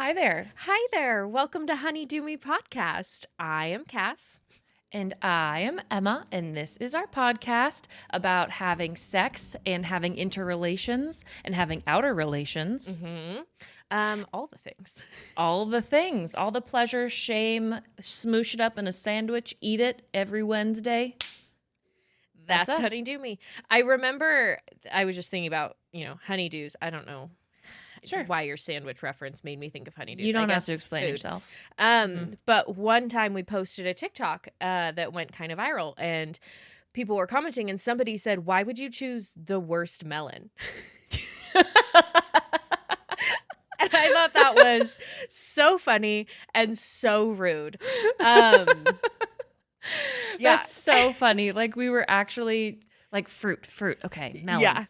Hi there. Hi there. Welcome to Honeydew podcast. I am Cass. And I am Emma, and this is our podcast about having sex and having interrelations and having outer relations. All the things. All the things, all the pleasure, shame, smoosh it up in a sandwich, eat it every Wednesday. That's us. Honeydew Me. I remember, I was just thinking about, honeydews. I don't know why your sandwich reference made me think of honeydews. You don't have to explain yourself. But one time we posted a TikTok that went kind of viral, and people were commenting, and somebody said, "Why would you choose the worst melon?" And I thought that was so funny and so rude. Yeah. That's so funny. Like, we were actually like fruit. Okay, melons. Yeah.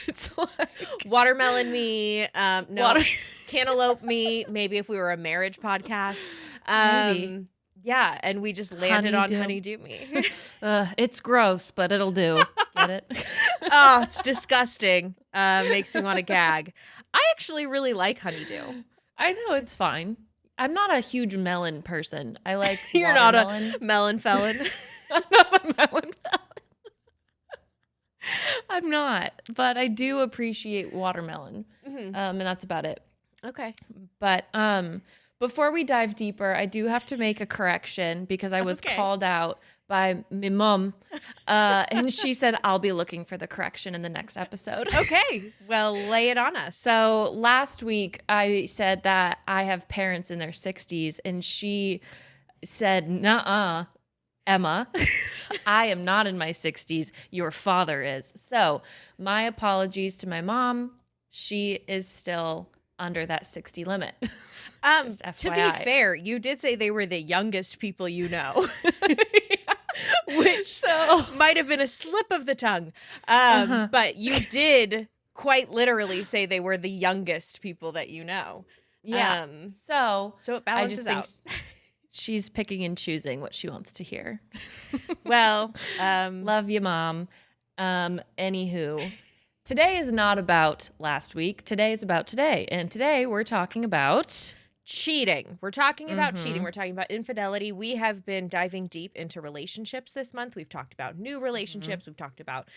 It's like Watermelon me, cantaloupe me, maybe if we were a marriage podcast. Maybe. Yeah, and we just landed on Honeydew. Honeydew me. It's gross, but it'll do. Get it? Oh, it's disgusting. Makes me want to gag. I actually really like honeydew. I know, it's fine. I'm not a huge melon person. I like You're watermelon. not a melon felon. I'm not a melon felon. I'm not, but I do appreciate watermelon. And that's about it. Okay. But before we dive deeper, I do have to make a correction because I was called out by my mom, and she said I'll be looking for the correction in the next episode. Okay. Well, lay it on us. So last week I said that I have parents in their 60s, and she said, "Nuh-uh, Emma, I am not in my 60s. Your father is." So my apologies to my mom. She is still under that 60 limit. To be fair, you did say they were the youngest people you know. Which might have been a slip of the tongue. But you did quite literally say they were the youngest people that you know. Yeah. So it balances out. She's picking and choosing what she wants to hear. Well, love you, Mom. Anywho, today is not about last week. Today is about today. And today we're talking about cheating. We're talking about cheating. We're talking about infidelity. We have been diving deep into relationships this month. We've talked about new relationships. We've talked about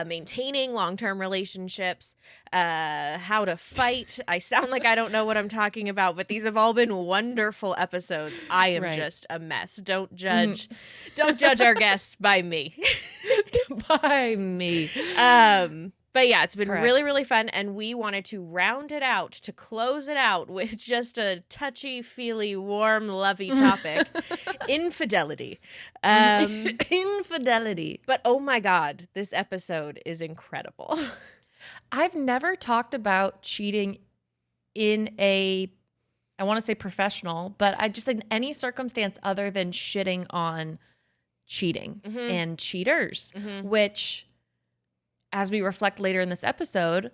maintaining long-term relationships, how to fight. I sound like I don't know what I'm talking about, but these have all been wonderful episodes. I am just a mess. Don't judge. Don't judge our guests by me. By me. But yeah, it's been really, really fun, and we wanted to round it out, to close it out with just a touchy-feely, warm, lovey topic. Infidelity. Infidelity. But oh my God, this episode is incredible. I've never talked about cheating in I want to say professional, but I just in any circumstance other than shitting on cheating and cheaters, which, as we reflect later in this episode,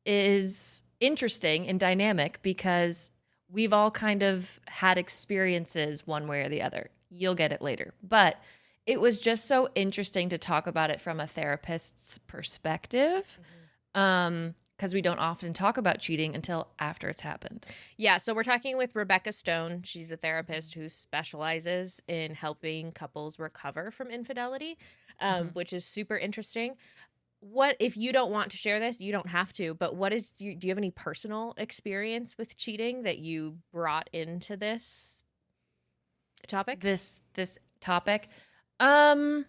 is interesting and dynamic because we've all kind of had experiences one way or the other. You'll get it later. But it was just so interesting to talk about it from a therapist's perspective, because we don't often talk about cheating until after it's happened. Yeah, so we're talking with Rebecca Stone. She's a therapist who specializes in helping couples recover from infidelity, which is super interesting. What if you don't want to share this? You don't have to. But do you have any personal experience with cheating that you brought into this topic? This topic, not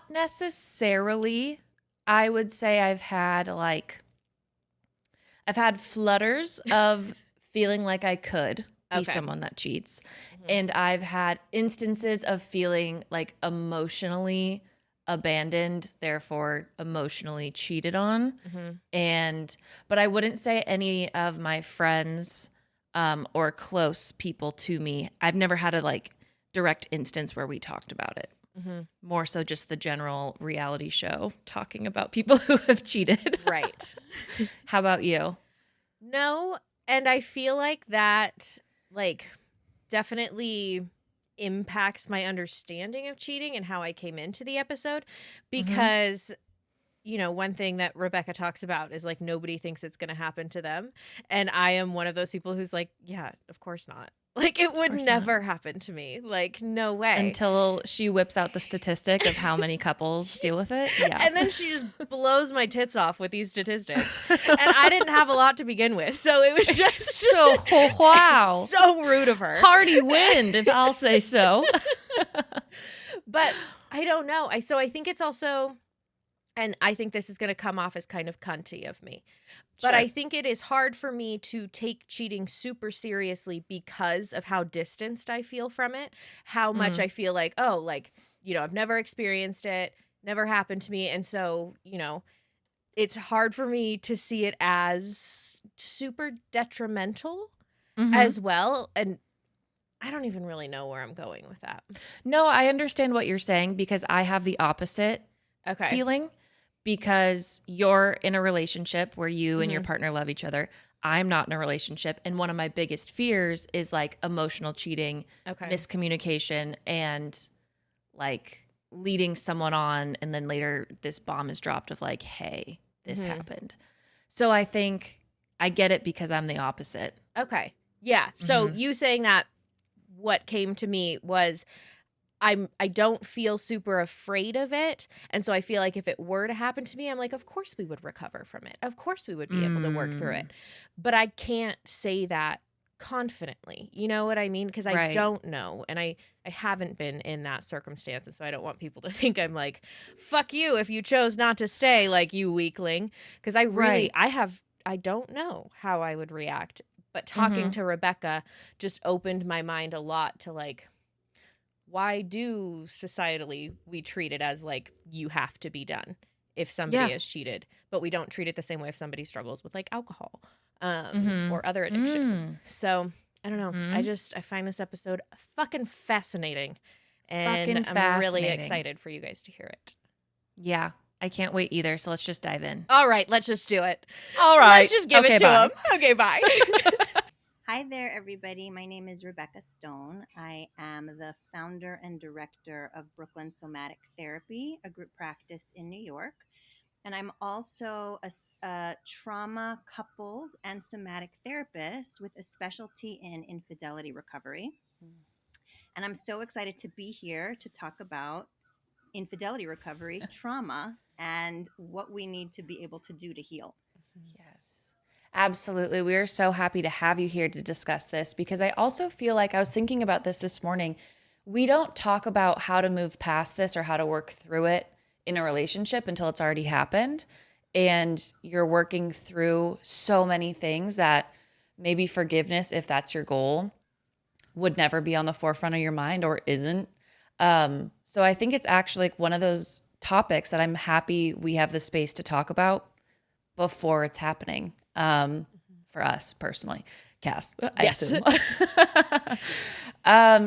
necessarily. I would say I've had flutters of feeling like I could be someone that cheats, and I've had instances of feeling like emotionally abandoned, therefore emotionally cheated on. But I wouldn't say any of my friends or close people to me, I've never had a direct instance where we talked about it. More so just the general reality show talking about people who have cheated. Right. How about you? No, and I feel like that definitely impacts my understanding of cheating and how I came into the episode, because one thing that Rebecca talks about is like nobody thinks it's going to happen to them. And I am one of those people who's like, yeah, of course not. Like it would course not. never happen to me. Like, no way. Until she whips out the statistic of how many couples deal with it. Yeah. And then she just blows my tits off with these statistics. And I didn't have a lot to begin with. So it was just so, wow. So rude of her. Hardy wind, if I'll say so. But I don't know. So I think it's also, and I think this is going to come off as kind of cunty of me, but I think it is hard for me to take cheating super seriously because of how distanced I feel from it, how much I feel like, oh, like, I've never experienced it, never happened to me. And so, it's hard for me to see it as super detrimental as well. And I don't even really know where I'm going with that. No, I understand what you're saying because I have the opposite feeling. Because you're in a relationship where you and your partner love each other. I'm not in a relationship. And one of my biggest fears is like emotional cheating, miscommunication, and like leading someone on. And then later this bomb is dropped of like, hey, this happened. So I think I get it because I'm the opposite. Okay. Yeah. So you saying that, what came to me was I don't feel super afraid of it. And so I feel like if it were to happen to me, I'm like, of course we would recover from it. Of course we would be able to work through it. But I can't say that confidently. You know what I mean? Because I don't know. And I haven't been in that circumstance. And so I don't want people to think I'm like, fuck you if you chose not to stay, like you weakling. Because I really, I don't know how I would react. But talking to Rebecca just opened my mind a lot to like, why do societally we treat it as like you have to be done if somebody is cheated, but we don't treat it the same way if somebody struggles with like alcohol or other addictions. So I don't know. I find this episode fucking fascinating, and I'm really excited for you guys to hear it. Yeah, I can't wait either. So let's just dive in. All right, let's just do it. All right, let's just give it to him. Okay, bye. Hi there, everybody. My name is Rebecca Stone. I am the founder and director of Brooklyn Somatic Therapy, a group practice in New York. And I'm also a trauma, couples, and somatic therapist with a specialty in infidelity recovery. And I'm so excited to be here to talk about infidelity recovery, trauma, and what we need to be able to do to heal. Yes. Absolutely. We are so happy to have you here to discuss this because I also feel like I was thinking about this morning. We don't talk about how to move past this or how to work through it in a relationship until it's already happened. And you're working through so many things that maybe forgiveness, if that's your goal, would never be on the forefront of your mind or isn't. So I think it's actually like one of those topics that I'm happy we have the space to talk about before it's happening. For us personally, Cass. Yes.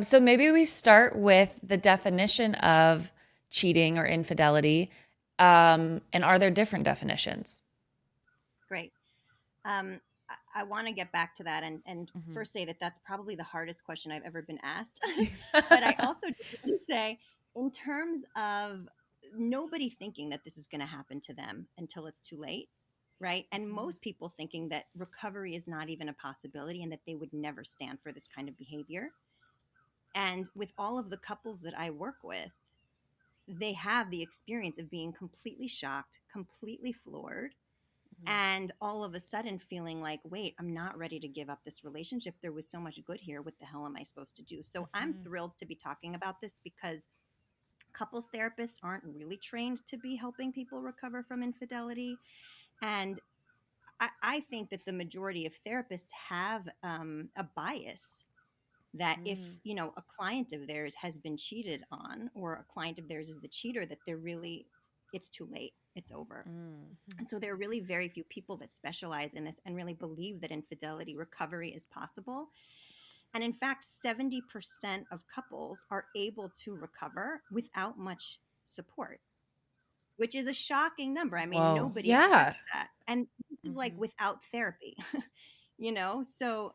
So maybe we start with the definition of cheating or infidelity. And are there different definitions? Great. I want to get back to that and first say that that's probably the hardest question I've ever been asked. But I also want to say, in terms of nobody thinking that this is going to happen to them until it's too late. Right. And most people thinking that recovery is not even a possibility and that they would never stand for this kind of behavior. And with all of the couples that I work with, they have the experience of being completely shocked, completely floored, and all of a sudden feeling like, wait, I'm not ready to give up this relationship. There was so much good here. What the hell am I supposed to do? So I'm thrilled to be talking about this because couples therapists aren't really trained to be helping people recover from infidelity. And I think that the majority of therapists have a bias that if, a client of theirs has been cheated on or a client of theirs is the cheater, that it's too late. It's over. And so there are really very few people that specialize in this and really believe that infidelity recovery is possible. And in fact, 70% of couples are able to recover without much support, which is a shocking number. I mean, nobody expects that. And this is like without therapy, so.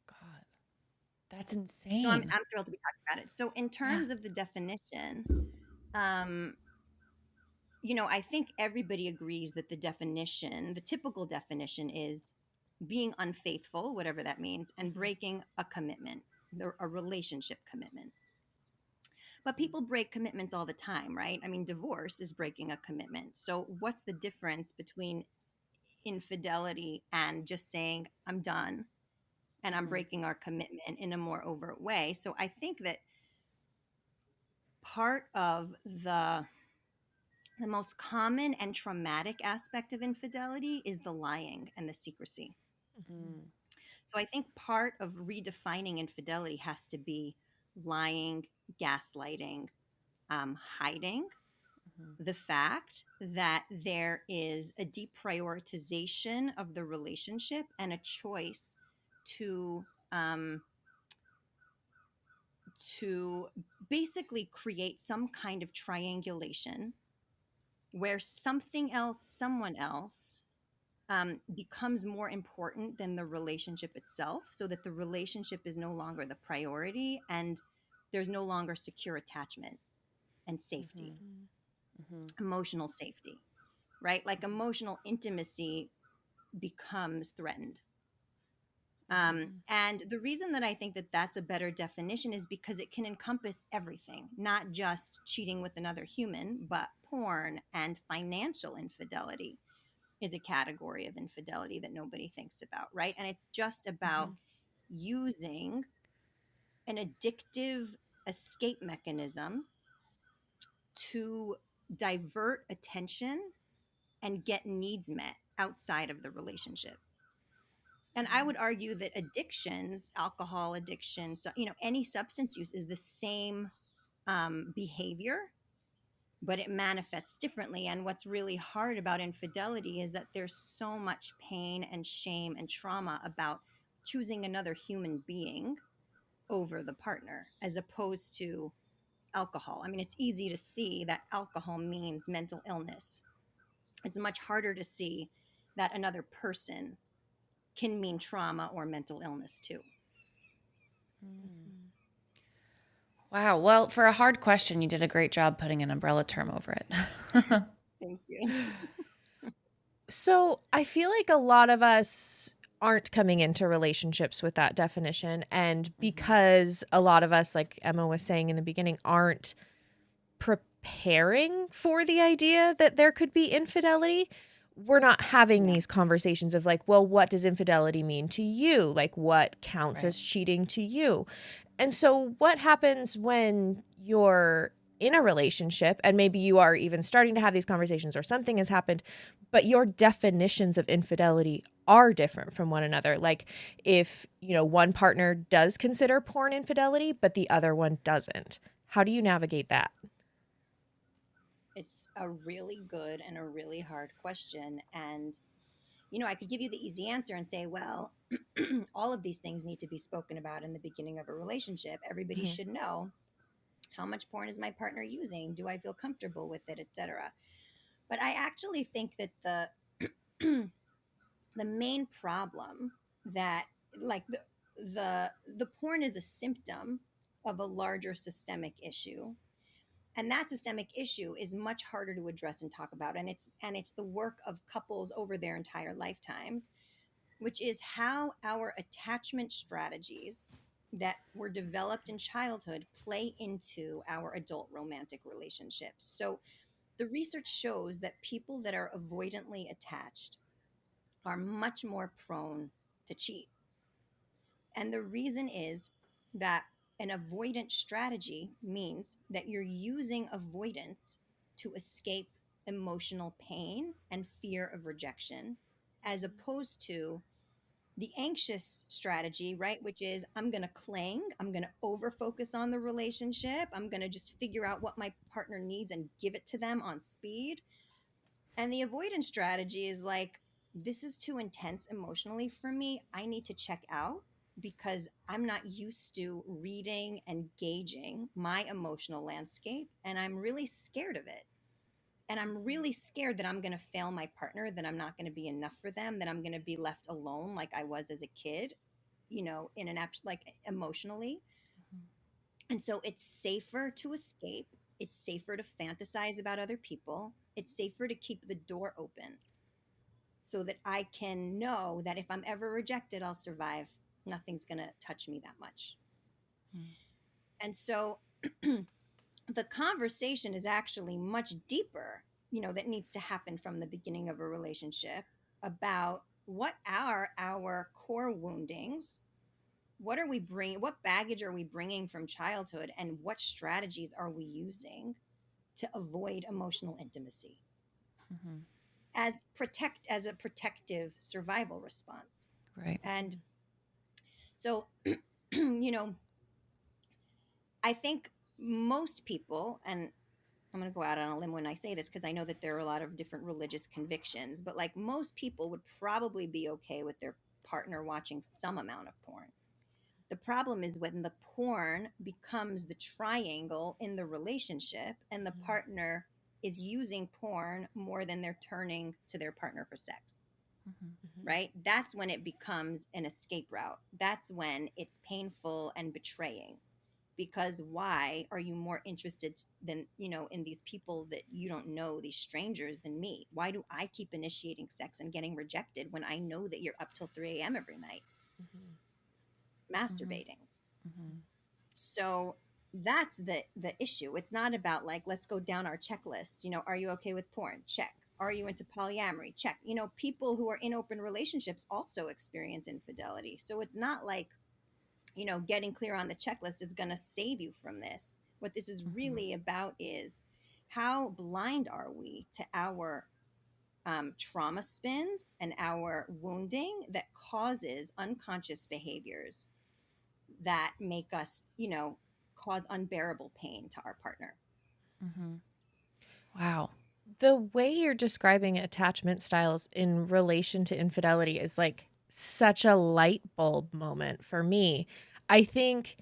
God, that's insane. So I'm thrilled to be talking about it. So in terms of the definition, I think everybody agrees that the typical definition is being unfaithful, whatever that means, and breaking a commitment, a relationship commitment. But people break commitments all the time, right? I mean, divorce is breaking a commitment. So what's the difference between infidelity and just saying, I'm done and I'm breaking our commitment in a more overt way? So I think that part of the most common and traumatic aspect of infidelity is the lying and the secrecy. Mm. So I think part of redefining infidelity has to be lying, gaslighting, hiding the fact that there is a deprioritization of the relationship and a choice to to basically create some kind of triangulation where something else, someone else, becomes more important than the relationship itself, so that the relationship is no longer the priority and there's no longer secure attachment and safety, emotional safety, right? Like emotional intimacy becomes threatened. And the reason that I think that that's a better definition is because it can encompass everything, not just cheating with another human, but porn and financial infidelity is a category of infidelity that nobody thinks about, right? And it's just about using an addictive escape mechanism to divert attention and get needs met outside of the relationship. And I would argue that addictions, alcohol addiction, so, any substance use is the same behavior, but it manifests differently. And what's really hard about infidelity is that there's so much pain and shame and trauma about choosing another human being over the partner as opposed to alcohol. I mean, it's easy to see that alcohol means mental illness. It's much harder to see that another person can mean trauma or mental illness too. Wow. Well, for a hard question, you did a great job putting an umbrella term over it. Thank you. So I feel like a lot of us aren't coming into relationships with that definition. And because a lot of us, like Emma was saying in the beginning, aren't preparing for the idea that there could be infidelity, we're not having these conversations of like, well, what does infidelity mean to you? Like, what counts as cheating to you? And so what happens when you're in a relationship and maybe you are even starting to have these conversations or something has happened, but your definitions of infidelity are different from one another? Like if, one partner does consider porn infidelity, but the other one doesn't, how do you navigate that? It's a really good and a really hard question. And, I could give you the easy answer and say, well, all of these things need to be spoken about in the beginning of a relationship. Everybody should know, how much porn is my partner using? Do I feel comfortable with it, etc.? But I actually think that the main problem that like the porn is a symptom of a larger systemic issue, and that systemic issue is much harder to address and talk about, and it's the work of couples over their entire lifetimes, which is how our attachment strategies that were developed in childhood play into our adult romantic relationships. So the research shows that people that are avoidantly attached are much more prone to cheat. And the reason is that an avoidant strategy means that you're using avoidance to escape emotional pain and fear of rejection, as opposed to the anxious strategy, right? Which is, I'm going to cling, I'm going to over focus on the relationship, I'm going to just figure out what my partner needs and give it to them on speed. And the avoidance strategy is like, this is too intense emotionally for me. I need to check out because I'm not used to reading and gauging my emotional landscape. And I'm really scared of it. And I'm really scared that I'm going to fail my partner, that I'm not going to be enough for them, that I'm going to be left alone like I was as a kid, in an like emotionally. And so it's safer to escape. It's safer to fantasize about other people. It's safer to keep the door open so that I can know that if I'm ever rejected, I'll survive. Nothing's going to touch me that much. And so the conversation is actually much deeper, that needs to happen from the beginning of a relationship about what are our core woundings, what are we bringing, what baggage are we bringing from childhood, and what strategies are we using to avoid emotional intimacy as a protective survival response. Right. And so, I think most people, and I'm going to go out on a limb when I say this because I know that there are a lot of different religious convictions, but like most people would probably be okay with their partner watching some amount of porn. The problem is when the porn becomes the triangle in the relationship and the partner is using porn more than they're turning to their partner for sex. Right? That's when it becomes an escape route. That's when it's painful and betraying. Because why are you more interested than, in these people that you don't know, these strangers, than me? Why do I keep initiating sex and getting rejected when I know that you're up till 3 a.m. every night masturbating? So that's the issue. It's not about like, let's go down our checklist. Are you okay with porn? Check. Are you into polyamory? Check. People who are in open relationships also experience infidelity. So it's not like, getting clear on the checklist is going to save you from this. What this is really about is how blind are we to our trauma spins and our wounding that causes unconscious behaviors that make us, cause unbearable pain to our partner. Wow. The way you're describing attachment styles in relation to infidelity is like such a light bulb moment for me. I think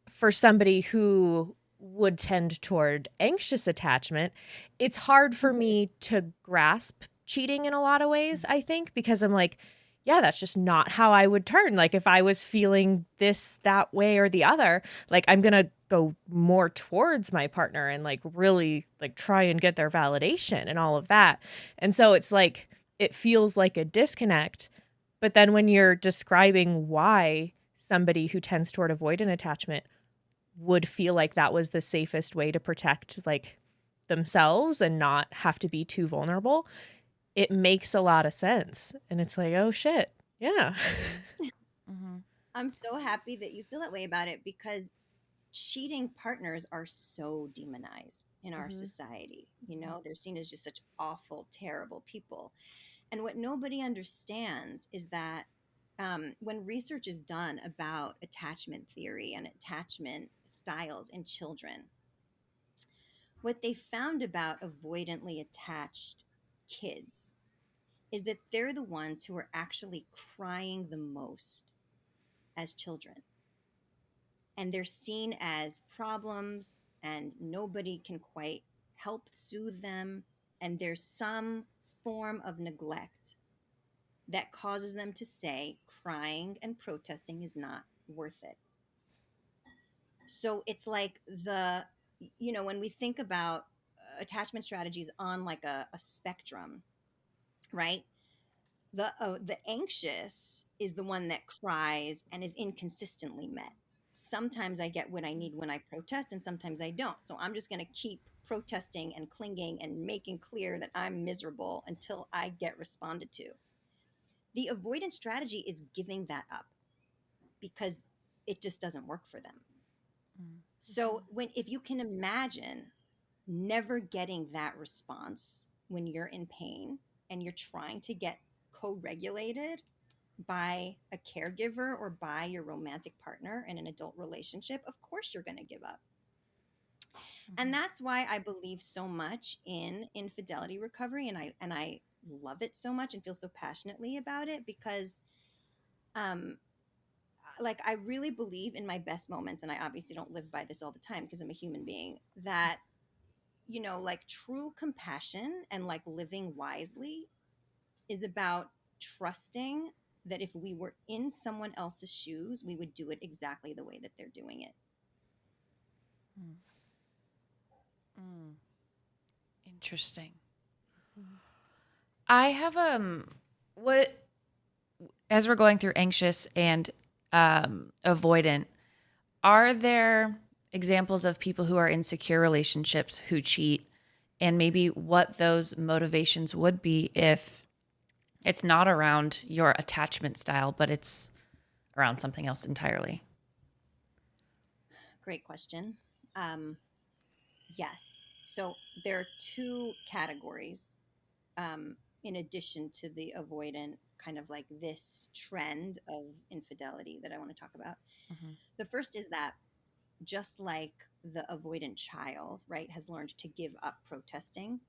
for somebody who would tend toward anxious attachment, it's hard for me to grasp cheating in a lot of ways, I think, because I'm like, yeah, that's just not how I would turn. Like if I was feeling this, that way or the other, like I'm going to go more towards my partner and like really like try and get their validation and all of that. And so it's like, it feels like a disconnect. But then when you're describing why somebody who tends toward avoidant attachment would feel like that was the safest way to protect like themselves and not have to be too vulnerable, it makes a lot of sense. And it's like, oh shit. Yeah. I'm so happy that you feel that way about it because cheating partners are so demonized in our society. They're seen as just such awful, terrible people. And what nobody understands is that when research is done about attachment theory and attachment styles in children, what they found about avoidantly attached kids is that they're the ones who are actually crying the most as children. And they're seen as problems, and nobody can quite help soothe them. And there's some form of neglect that causes them to say crying and protesting is not worth it. So it's like when we think about attachment strategies on like a spectrum, right? The anxious is the one that cries and is inconsistently met. Sometimes I get what I need when I protest, and sometimes I don't. So I'm just going to keep protesting and clinging and making clear that I'm miserable until I get responded to. The avoidance strategy is giving that up because it just doesn't work for them. So if you can imagine never getting that response when you're in pain and you're trying to get co-regulated by a caregiver or by your romantic partner in an adult relationship, of course you're going to give up. And that's why I believe so much in infidelity recovery, and I love it so much and feel so passionately about it because like I really believe in my best moments, and I obviously don't live by this all the time because I'm a human being, that like true compassion and like living wisely is about trusting that if we were in someone else's shoes, we would do it exactly the way that they're doing it. Interesting. I have what as we're going through anxious and avoidant, are there examples of people who are in secure relationships who cheat, and maybe what those motivations would be if it's not around your attachment style, but it's around something else entirely? Great question. Um, yes. So there are two categories in addition to the avoidant, kind of like this trend of infidelity that I want to talk about. Mm-hmm. The first is that just like the avoidant child, right, has learned to give up protesting,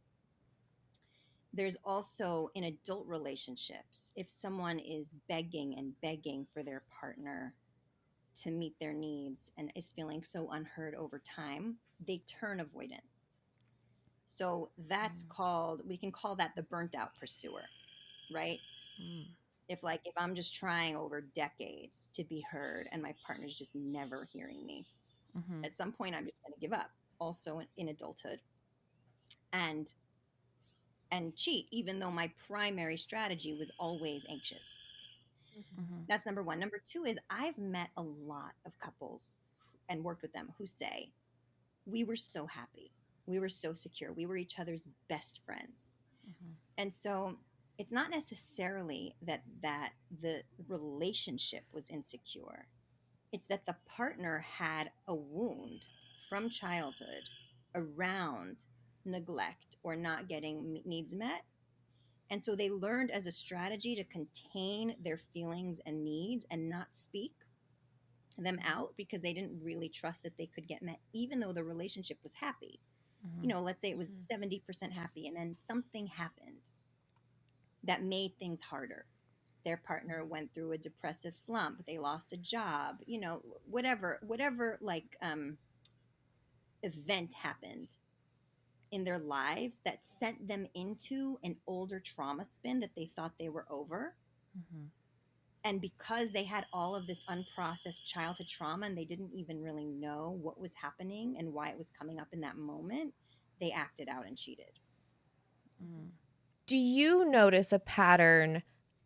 there's also in adult relationships, if someone is begging and begging for their partner to meet their needs and is feeling so unheard over time, they turn avoidant. So that's called, we can call that the burnt out pursuer, right? Mm-hmm. If I'm just trying over decades to be heard and my partner's just never hearing me, Mm-hmm. at some point I'm just going to give up. Also in adulthood, and cheat, even though my primary strategy was always anxious. Mm-hmm. That's number one. Number two is I've met a lot of couples and worked with them who say, we were so happy. We were so secure. We were each other's best friends. Mm-hmm. And so it's not necessarily that the relationship was insecure. It's that the partner had a wound from childhood around neglect or not getting needs met. And so they learned as a strategy to contain their feelings and needs and not speak them out because they didn't really trust that they could get met, even though the relationship was happy. Mm-hmm. You know, let's say it was 70% happy and then something happened that made things harder. Their partner went through a depressive slump, they lost a job, you know, whatever like event happened in their lives that sent them into an older trauma spin that they thought they were over. Mm-hmm. And because they had all of this unprocessed childhood trauma and they didn't even really know what was happening and why it was coming up in that moment, they acted out and cheated. Mm-hmm. Do you notice a pattern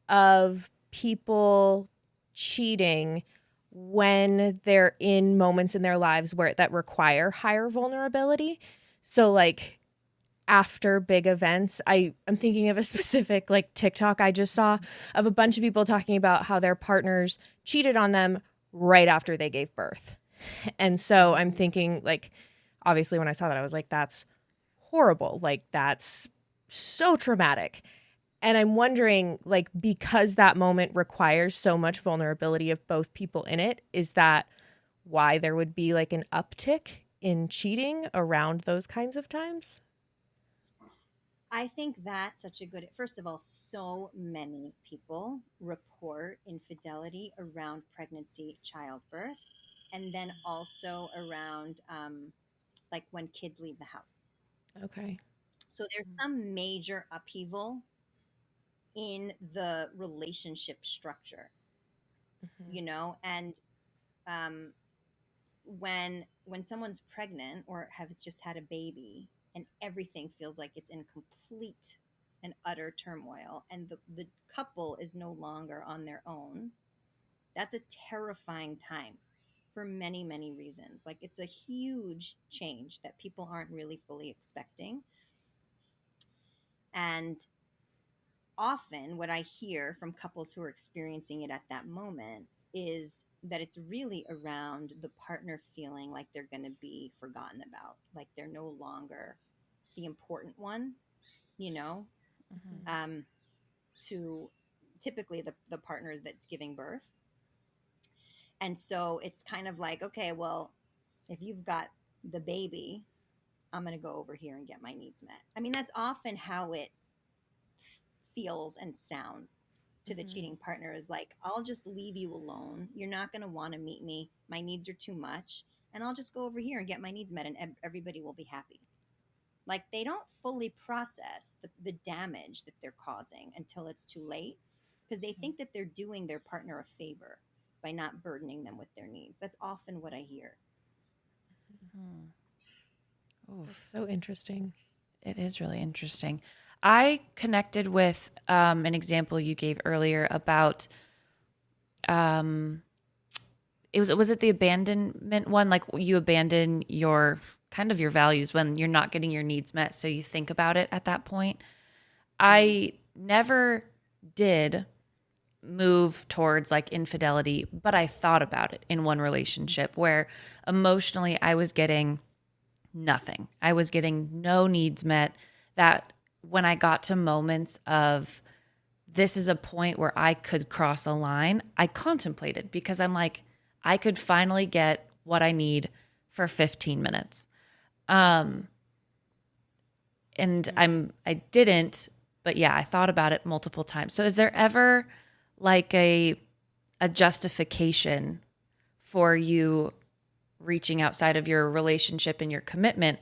of people cheating when they're in moments in their lives where that require higher vulnerability? So like after big events, I'm thinking of a specific like TikTok I just saw of a bunch of people talking about how their partners cheated on them right after they gave birth. And so I'm thinking like obviously when I saw that I was like that's horrible. Like that's so traumatic. And I'm wondering, like, because that moment requires so much vulnerability of both people in it, is that why there would be like an uptick in cheating around those kinds of times? I think that's such a good, first of all, so many people report infidelity around pregnancy, childbirth, and then also around like when kids leave the house. Okay. So there's some major upheaval in the relationship structure, Mm-hmm. you know, and um, when someone's pregnant or has just had a baby and everything feels like it's in complete and utter turmoil and the couple is no longer on their own, that's a terrifying time for many many reasons. Like it's a huge change that people aren't really fully expecting. And often what I hear from couples who are experiencing it at that moment is that it's really around the partner feeling like they're going to be forgotten about, like they're no longer the important one, you know, Mm-hmm. um, to typically the partner that's giving birth. And so it's kind of like, okay, well, if you've got the baby, I'm going to go over here and get my needs met. I mean, that's often how it feels and sounds to the Mm-hmm. cheating partner is like, I'll just leave you alone. You're not going to want to meet me. My needs are too much. And I'll just go over here and get my needs met and everybody will be happy. Like they don't fully process the damage that they're causing until it's too late because they think that they're doing their partner a favor by not burdening them with their needs. That's often what I hear. Mm-hmm. That's Oof. so interesting. It is really interesting. I connected with an example you gave earlier about um, was it the abandonment one? Like you abandon your kind of your values when you're not getting your needs met, so you think about it at that point. I never did move towards like infidelity, but I thought about it in one relationship where emotionally I was getting nothing. I was getting no needs met. That when I got to moments of this is a point where I could cross a line, I contemplated because I'm like, I could finally get what I need for 15 minutes. And I didn't, but yeah, I thought about it multiple times. So is there ever like a justification for you reaching outside of your relationship and your commitment,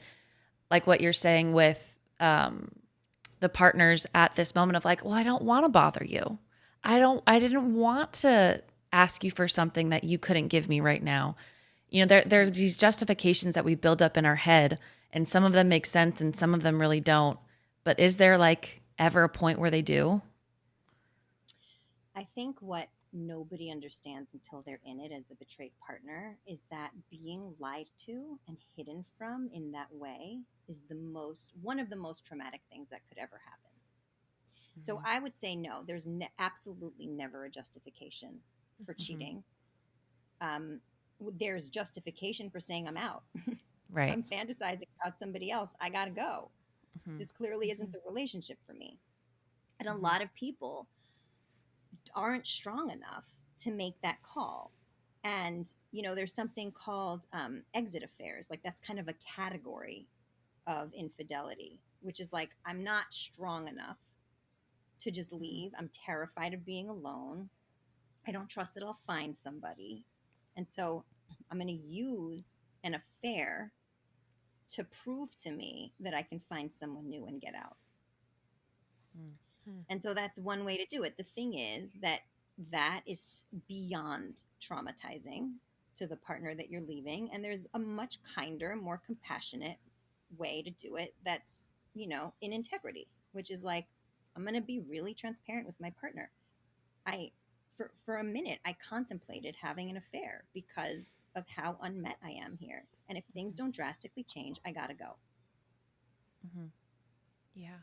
like what you're saying with the partners at this moment of like, well, I don't want to bother you. I didn't want to ask you for something that you couldn't give me right now. You know, there's these justifications that we build up in our head, and some of them make sense and some of them really don't. But is there like ever a point where they do? I think what nobody understands until they're in it as the betrayed partner is that being lied to and hidden from in that way is one of the most traumatic things that could ever happen. So I would say no, there's absolutely never a justification for cheating. There's justification for saying I'm out. Right. I'm fantasizing about somebody else. I got to go. This clearly isn't the relationship for me. And a lot of people aren't strong enough to make that call. And, there's something called exit affairs. Like that's kind of a category of infidelity, which is like, I'm not strong enough to just leave. I'm terrified of being alone. I don't trust that I'll find somebody. And so I'm going to use an affair to prove to me that I can find someone new and get out. And so that's one way to do it. The thing is that is beyond traumatizing to the partner that you're leaving. And there's a much kinder, more compassionate way to do it that's, in integrity, which is like, I'm going to be really transparent with my partner. For a minute, I contemplated having an affair because of how unmet I am here. And if things don't drastically change, I got to go. Yeah.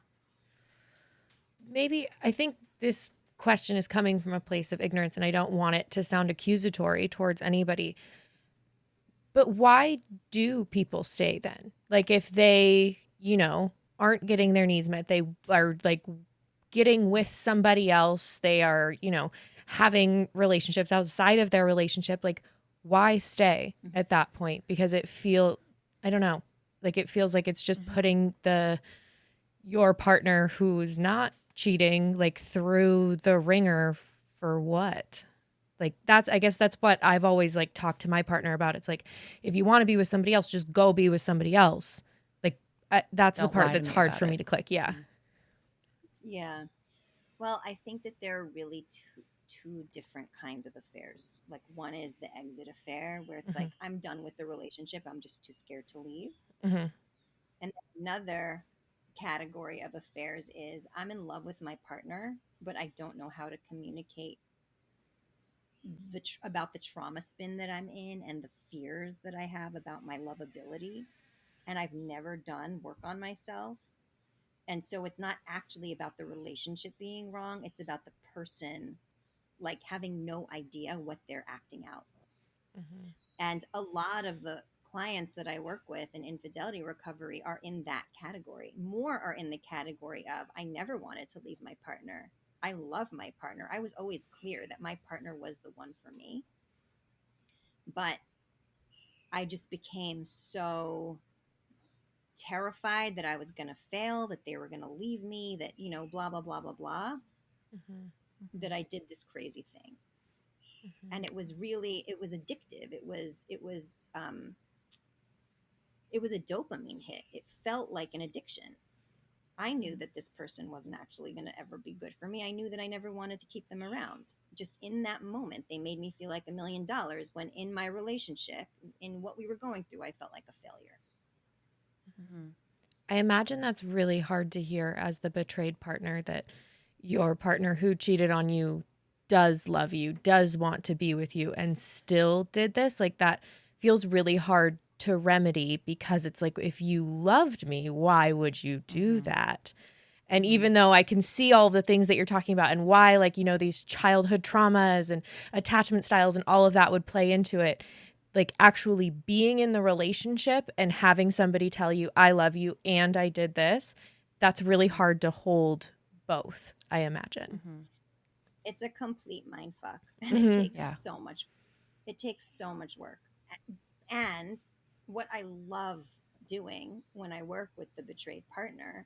Maybe I think this question is coming from a place of ignorance, and I don't want it to sound accusatory towards anybody. But why do people stay then? Like if they, aren't getting their needs met, they are like getting with somebody else, they are, having relationships outside of their relationship, like why stay at that point? Because I don't know, like it feels like it's just putting your partner who's not cheating like through the ringer for what? Like I guess that's what I've always like talked to my partner about. It's like, if you want to be with somebody else, just go be with somebody else. Like that's the Don't part lie to that's me hard about for it. me to click. Yeah. Yeah. Well, I think that there are really two different kinds of affairs. Like one is the exit affair where it's like, I'm done with the relationship. I'm just too scared to leave. And another category of affairs is I'm in love with my partner, but I don't know how to communicate about the trauma spin that I'm in and the fears that I have about my lovability. And I've never done work on myself. And so it's not actually about the relationship being wrong. It's about the person like having no idea what they're acting out. And a lot of the clients that I work with in infidelity recovery are in that category. More are in the category of I never wanted to leave my partner. I love my partner. I was always clear that my partner was the one for me. But I just became so terrified that I was going to fail, that they were going to leave me, that, blah, blah, blah, blah, blah, that I did this crazy thing. And it was addictive. It was a dopamine hit. It felt like an addiction. I knew that this person wasn't actually going to ever be good for me. I knew that I never wanted to keep them around. Just in that moment, they made me feel like $1 million when in my relationship, in what we were going through, I felt like a failure. I imagine that's really hard to hear as the betrayed partner, that your partner who cheated on you does love you, does want to be with you, and still did this. Like, that feels really hard to remedy, because it's like, if you loved me, why would you do that? And even though I can see all the things that you're talking about and why, like, these childhood traumas and attachment styles and all of that would play into it, like, actually being in the relationship and having somebody tell you, I love you and I did this, that's really hard to hold both, I imagine. It's a complete mind fuck, and Mhm. it takes Yeah. so much. It takes so much work. And what I love doing when I work with the betrayed partner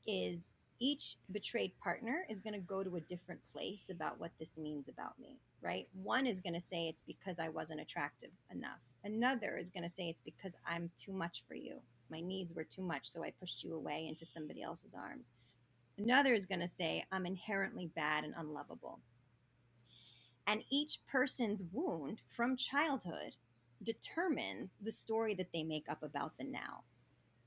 is each betrayed partner is going to go to a different place about what this means about me, right? One is going to say it's because I wasn't attractive enough. Another is going to say it's because I'm too much for you. My needs were too much, so I pushed you away into somebody else's arms. Another is going to say I'm inherently bad and unlovable. And each person's wound from childhood determines the story that they make up about the now.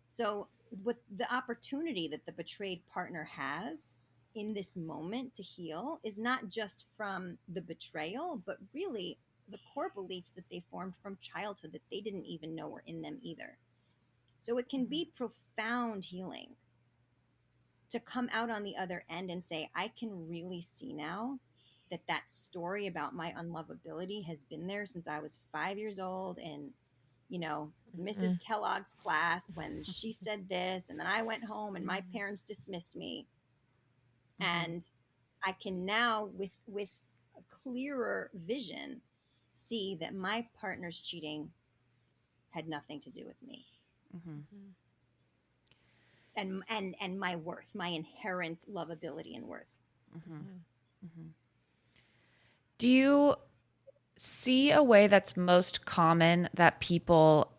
So, what the opportunity that the betrayed partner has in this moment to heal is not just from the betrayal, but really the core beliefs that they formed from childhood that they didn't even know were in them either. So, it can be profound healing to come out on the other end and say, I can really see now that that story about my unlovability has been there since I was 5 years old, and Mrs. Kellogg's class, when she said this, and then I went home and my parents dismissed me. And I can now, with a clearer vision, see that my partner's cheating had nothing to do with me. And my worth, my inherent lovability and worth. Do you see a way that's most common that people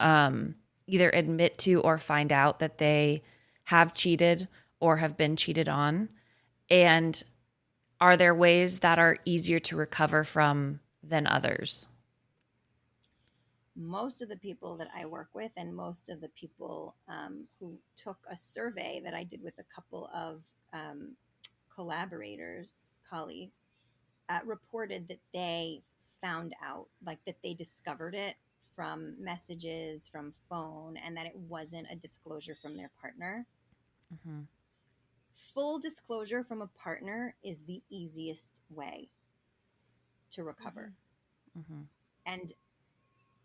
either admit to or find out that they have cheated or have been cheated on? And are there ways that are easier to recover from than others? Most of the people that I work with, and most of the people who took a survey that I did with a couple of collaborators, colleagues, reported that they found out, like that they discovered it from messages, from phone, and that it wasn't a disclosure from their partner. Full disclosure from a partner is the easiest way to recover. And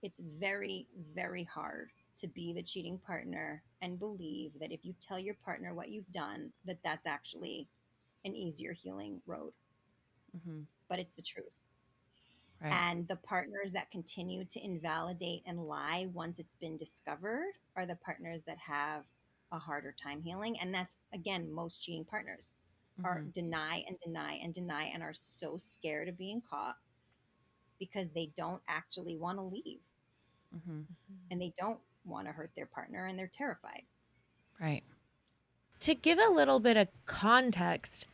it's very, very hard to be the cheating partner and believe that if you tell your partner what you've done, that that's actually an easier healing road. But it's the truth. Right. And the partners that continue to invalidate and lie once it's been discovered are the partners that have a harder time healing. And that's, again, most cheating partners are deny and deny and deny and are so scared of being caught because they don't actually want to leave. And they don't want to hurt their partner, and they're terrified. Right. To give a little bit of context,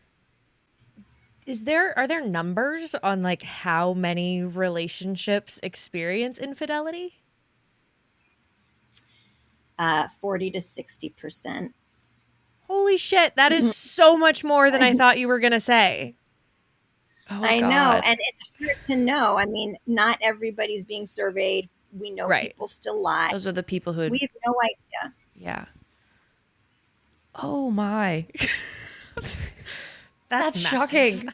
are there numbers on like how many relationships experience infidelity? 40 to 60%. Holy shit, that is so much more than I thought you were going to say. Oh, I God. know, and it's hard to know. I mean, not everybody's being surveyed. We know Right. people still lie. Those are the people who We have no idea. yeah. Oh my. massive. That's shocking.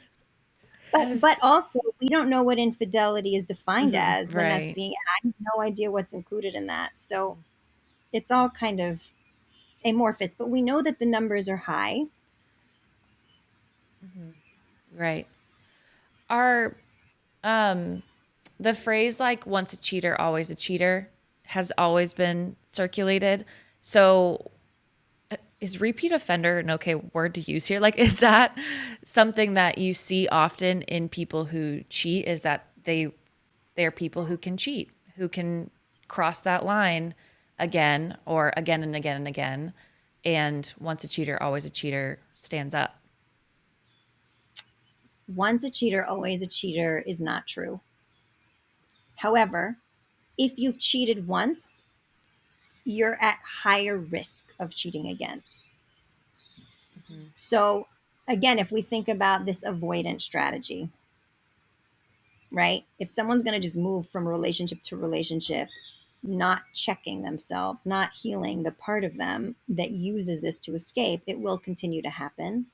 But also, we don't know what infidelity is defined as when that's Right. being. I have no idea what's included in that. So it's all kind of amorphous. But we know that the numbers are high. Right. Are the phrase like once a cheater, always a cheater has always been circulated. So is repeat offender an okay word to use here? Like, is that something that you see often in people who cheat, is that they're people who can cheat, who can cross that line again or again and again and again. And once a cheater, always a cheater stands up. Once a cheater, always a cheater is not true. However, if you've cheated once, you're at higher risk of cheating again. Mm-hmm. So, again, if we think about this avoidance strategy, right? If someone's going to just move from relationship to relationship, not checking themselves, not healing the part of them that uses this to escape, it will continue to happen.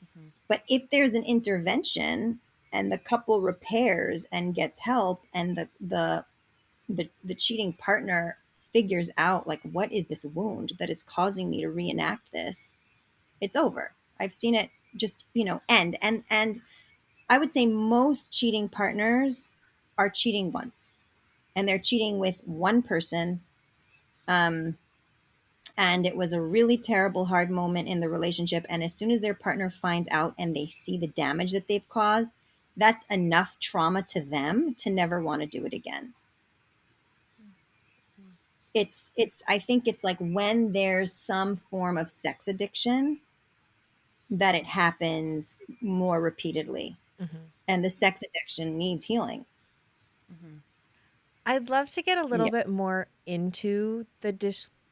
Mm-hmm. But if there's an intervention and the couple repairs and gets help, and the cheating partner figures out, like, what is this wound that is causing me to reenact this, it's over. I've seen it just, end. And I would say most cheating partners are cheating once, and they're cheating with one person. Um, and it was a really terrible, hard moment in the relationship. And as soon as their partner finds out and they see the damage that they've caused, that's enough trauma to them to never want to do it again. I think it's like when there's some form of sex addiction that it happens more repeatedly, Mm-hmm. and the sex addiction needs healing. Mm-hmm. I'd love to get a little Yeah. bit more into the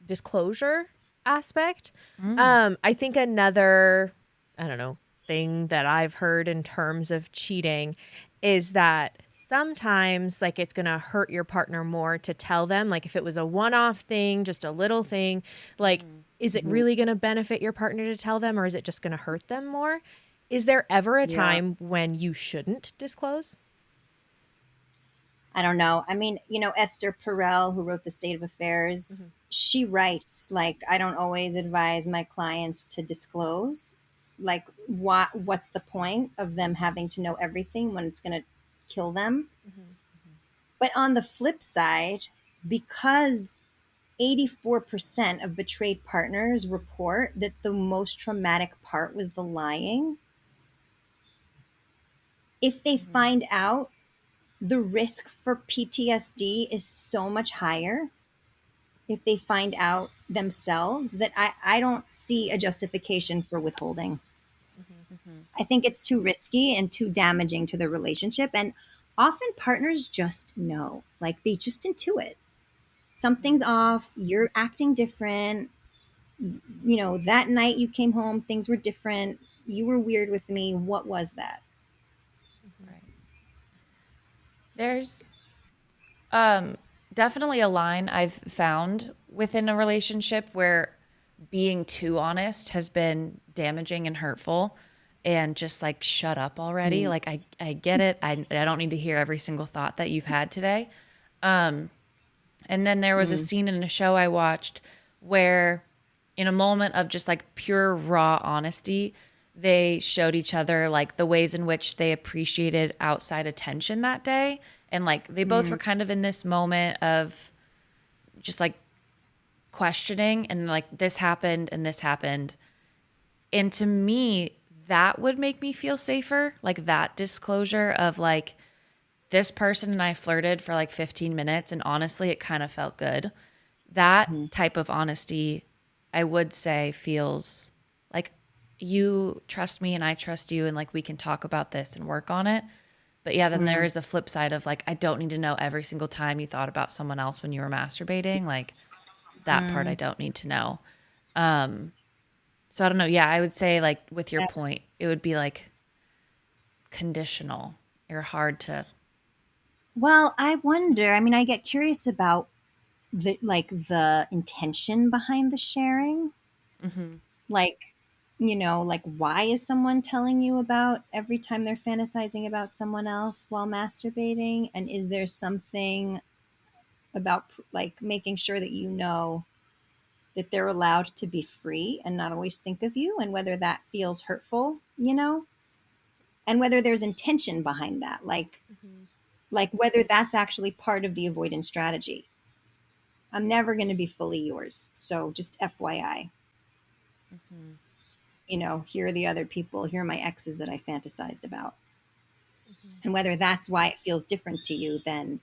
disclosure aspect. I think another, I don't know, thing that I've heard in terms of cheating is that sometimes like it's going to hurt your partner more to tell them, like if it was a one-off thing, just a little thing, like is it really going to benefit your partner to tell them, or is it just going to hurt them more? Is there ever a Yeah. time when you shouldn't disclose? I don't know. I mean, Esther Perel, who wrote The State of Affairs, Mm-hmm. she writes, like, I don't always advise my clients to disclose. Like, what's the point of them having to know everything when it's going to kill them? Mm-hmm. But on the flip side, because 84% of betrayed partners report that the most traumatic part was the lying, if they Mm-hmm. find out, the risk for PTSD is so much higher if they find out themselves, that I don't see a justification for withholding. Mm-hmm. I think it's too risky and too damaging to the relationship. And often partners just know, like they just intuit something's off, you're acting different. That night you came home, things were different. You were weird with me. What was that? Right. There's um definitely a line I've found within a relationship where being too honest has been damaging and hurtful, and just like shut up already. Mm. Like I get it. I don't need to hear every single thought that you've had today. Um and then there was a Mm. scene in a show I watched where, in a moment of just like pure raw honesty, they showed each other like the ways in which they appreciated outside attention that day. And like they both were Mm. kind of in this moment of just like questioning, and like this happened and this happened. And to me, that would make me feel safer. Like that disclosure of like, this person and I flirted for like 15 minutes, and honestly, it kind of felt good. That Mm. type of honesty, I would say, feels like you trust me and I trust you, and like we can talk about this and work on it. But yeah, then there Mm. is a flip side of like, I don't need to know every single time you thought about someone else when you were masturbating. Like that part I Mm. don't need to know. Um, so I don't know. Yeah, I would say like with your Yes. point, it would be like conditional or hard to. Well, I wonder. I mean, I get curious about the intention behind the sharing. Mm-hmm. Like, like, why is someone telling you about every time they're fantasizing about someone else while masturbating? And is there something about like making sure that that they're allowed to be free and not always think of you, and whether that feels hurtful, and whether there's intention behind that, Mm-hmm. like whether that's actually part of the avoidance strategy. I'm never going to be fully yours, so just FYI. Mm-hmm. Here are the other people, here are my exes that I fantasized about. Mm-hmm. And whether that's why it feels different to you than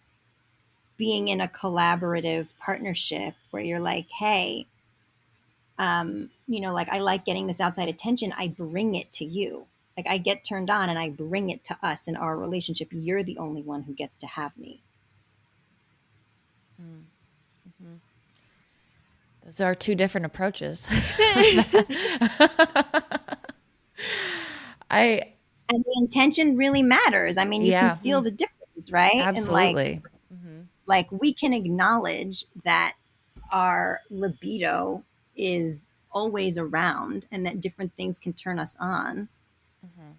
being in a collaborative partnership where you're like, hey, like, I like getting this outside attention, I bring it to you. Like, I get turned on and I bring it to us in our relationship. You're the only one who gets to have me. Mm-hmm. Those are two different approaches. I And the intention really matters. I mean, you can yeah, feel the difference, right? And absolutely. Hmm. like we can acknowledge that our libido is always around and that different things can turn us on, Hmm.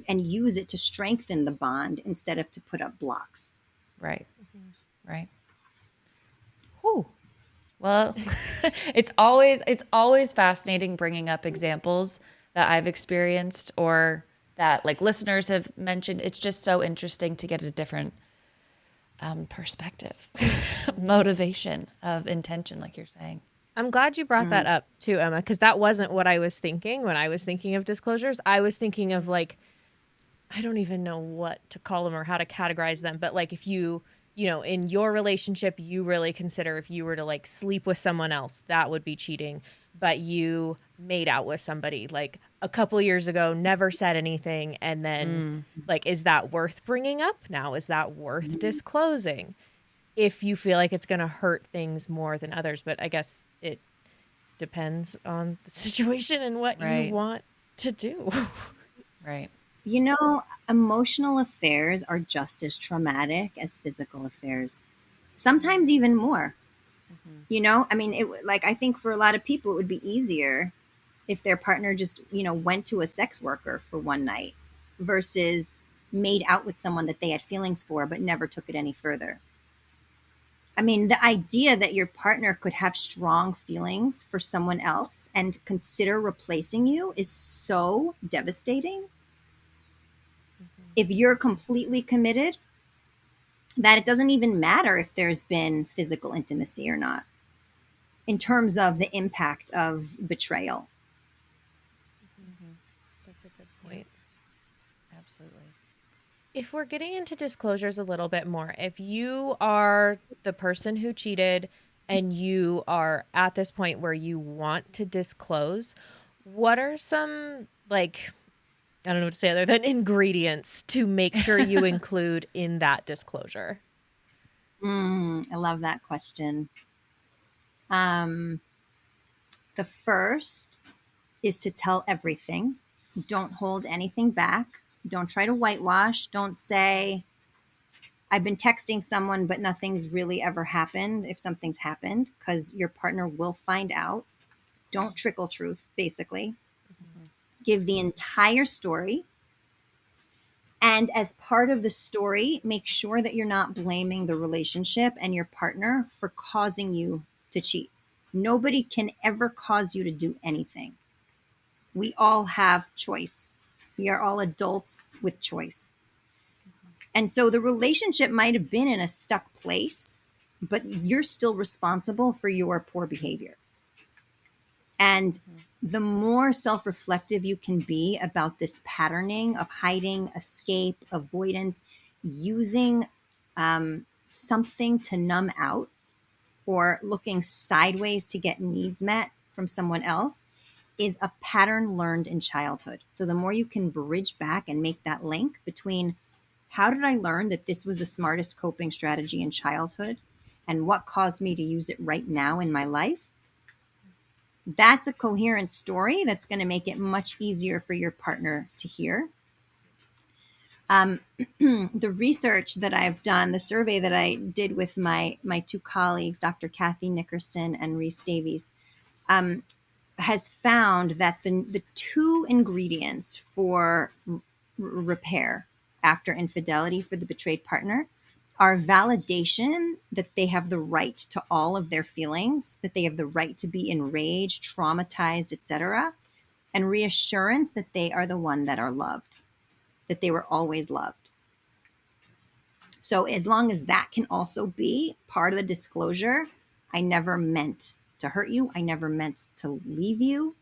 and use it to strengthen the bond instead of to put up blocks. Right. Right. Whew. Well, it's always fascinating bringing up examples that I've experienced or that like listeners have mentioned. It's just so interesting to get a different perspective, motivation of intention, like you're saying. I'm glad you brought that Mm. up too, Emma, because that wasn't what I was thinking when I was thinking of disclosures. I was thinking of like, I don't even know what to call them or how to categorize them, but like if in your relationship, you really consider if you were to like sleep with someone else, that would be cheating, but you made out with somebody like a couple years ago, never said anything, and then Mm. like, is that worth bringing up now? Is that worth disclosing? If you feel like it's going to hurt things more than others, but I guess it depends on the situation and what you Right. want to do. Right. You know, emotional affairs are just as traumatic as physical affairs, sometimes even more. Hmm. I mean, like I think for a lot of people, it would be easier if their partner just, went to a sex worker for one night versus made out with someone that they had feelings for but never took it any further. I mean, the idea that your partner could have strong feelings for someone else and consider replacing you is so devastating. If you're completely committed, that it doesn't even matter if there's been physical intimacy or not in terms of the impact of betrayal. Mm-hmm. That's a good Yeah, point. absolutely. If we're getting into disclosures a little bit more, if you are the person who cheated and you are at this point where you want to disclose, what are some, like, I don't know what to say other than ingredients to make sure you include in that disclosure? I love that question. Um, the first is to tell everything. Don't hold anything back. Don't try to whitewash. Don't say, I've been texting someone, but nothing's really ever happened if something's happened, because your partner will find out. Don't trickle truth, basically. Mhm. Give the entire story. And as part of the story, make sure that you're not blaming the relationship and your partner for causing you to cheat. Nobody can ever cause you to do anything. We all have choice. We are all adults with choice. And so the relationship might have been in a stuck place, but you're still responsible for your poor behavior. And Mhm. the more self reflective you can be about this patterning of hiding, escape, avoidance, using something to numb out or looking sideways to get needs met from someone else, is a pattern learned in childhood. So the more you can bridge back and make that link between how did I learn that this was the smartest coping strategy in childhood and what caused me to use it right now in my life, that's a coherent story that's going to make it much easier for your partner to hear. Um, the research that I've done, the survey that I did with my two colleagues, Dr. Kathy Nickerson and Reese Davies, um, has found that the two ingredients for repair after infidelity for the betrayed partner are validation that they have the right to all of their feelings, that they have the right to be enraged, traumatized, etc., and reassurance that they are the one that are loved, that they were always loved. So as long as that can also be part of the disclosure, I never meant to hurt you. I never meant to leave you.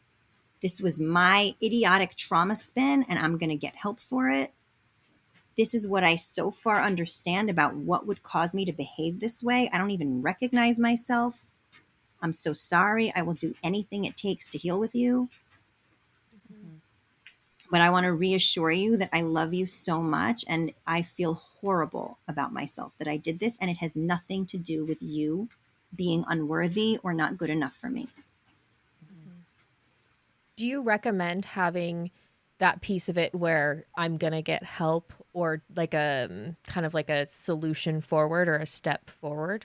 This was my idiotic trauma spin, and I'm going to get help for it. This is what I so far understand about what would cause me to behave this way. I don't even recognize myself. I'm so sorry. I will do anything it takes to heal with you. Mhm. But I want to reassure you that I love you so much, and I feel horrible about myself that I did this, and it has nothing to do with you being unworthy or not good enough for me. Do you recommend having that piece of it where I'm going to get help, or like a kind of like a solution forward or a step forward?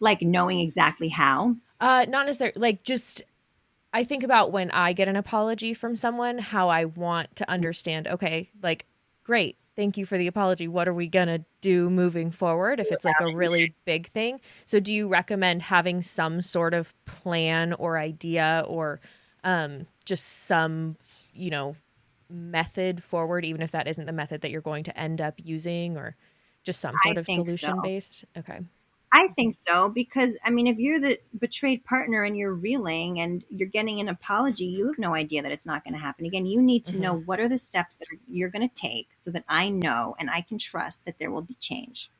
Like knowing exactly how. Not necessarily, like, just I think about when I get an apology from someone, how I want to understand, okay, like, great, thank you for the apology. What are we going to do moving forward if it's like a really big thing? So do you recommend having some sort of plan or idea, or just some, method forward, even if that isn't the method that you're going to end up using, or just some I sort of think so. solution based? Okay. I think so, because I mean, if you're the betrayed partner and you're reeling and you're getting an apology, you have no idea that it's not going to happen again. You need to know what are the steps that you're going to take so that I know and I can trust that there will be change.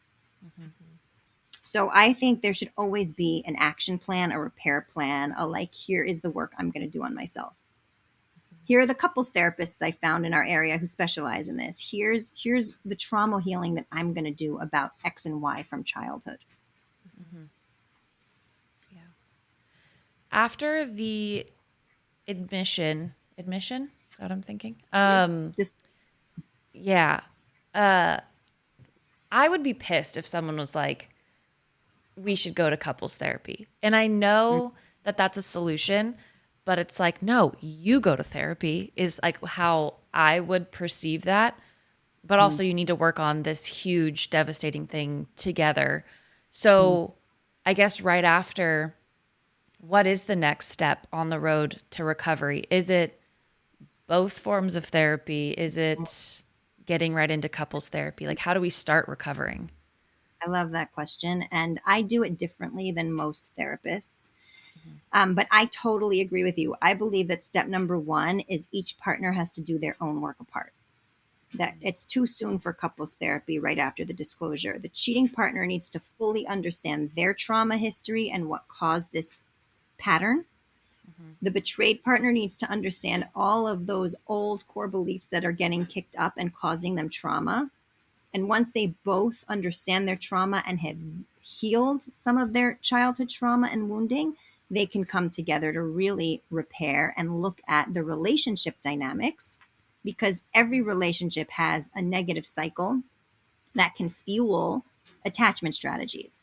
So I think there should always be an action plan, a repair plan, a like, here is the work I'm going to do on myself. Here are the couples therapists I found in our area who specialize in this. Here's the trauma healing that I'm going to do about X and Y from childhood. Yeah. After the admission, is that what I'm thinking? This Yeah. I would be pissed if someone was like, we should go to couples therapy. And I know that that's a solution, but it's like, no, you go to therapy is like how I would perceive that. But also you need to work on this huge, devastating thing together. So I guess right after, what is the next step on the road to recovery? Is it both forms of therapy? Is it getting right into couples therapy? Like, how do we start recovering? I love that question. And I do it differently than most therapists. But I totally agree with you. I believe that step number one is each partner has to do their own work apart. That it's too soon for couples therapy right after the disclosure. The cheating partner needs to fully understand their trauma history and what caused this pattern. The betrayed partner needs to understand all of those old core beliefs that are getting kicked up and causing them trauma. And once they both understand their trauma and have healed some of their childhood trauma and wounding, they can come together to really repair and look at the relationship dynamics, because every relationship has a negative cycle that can fuel attachment strategies.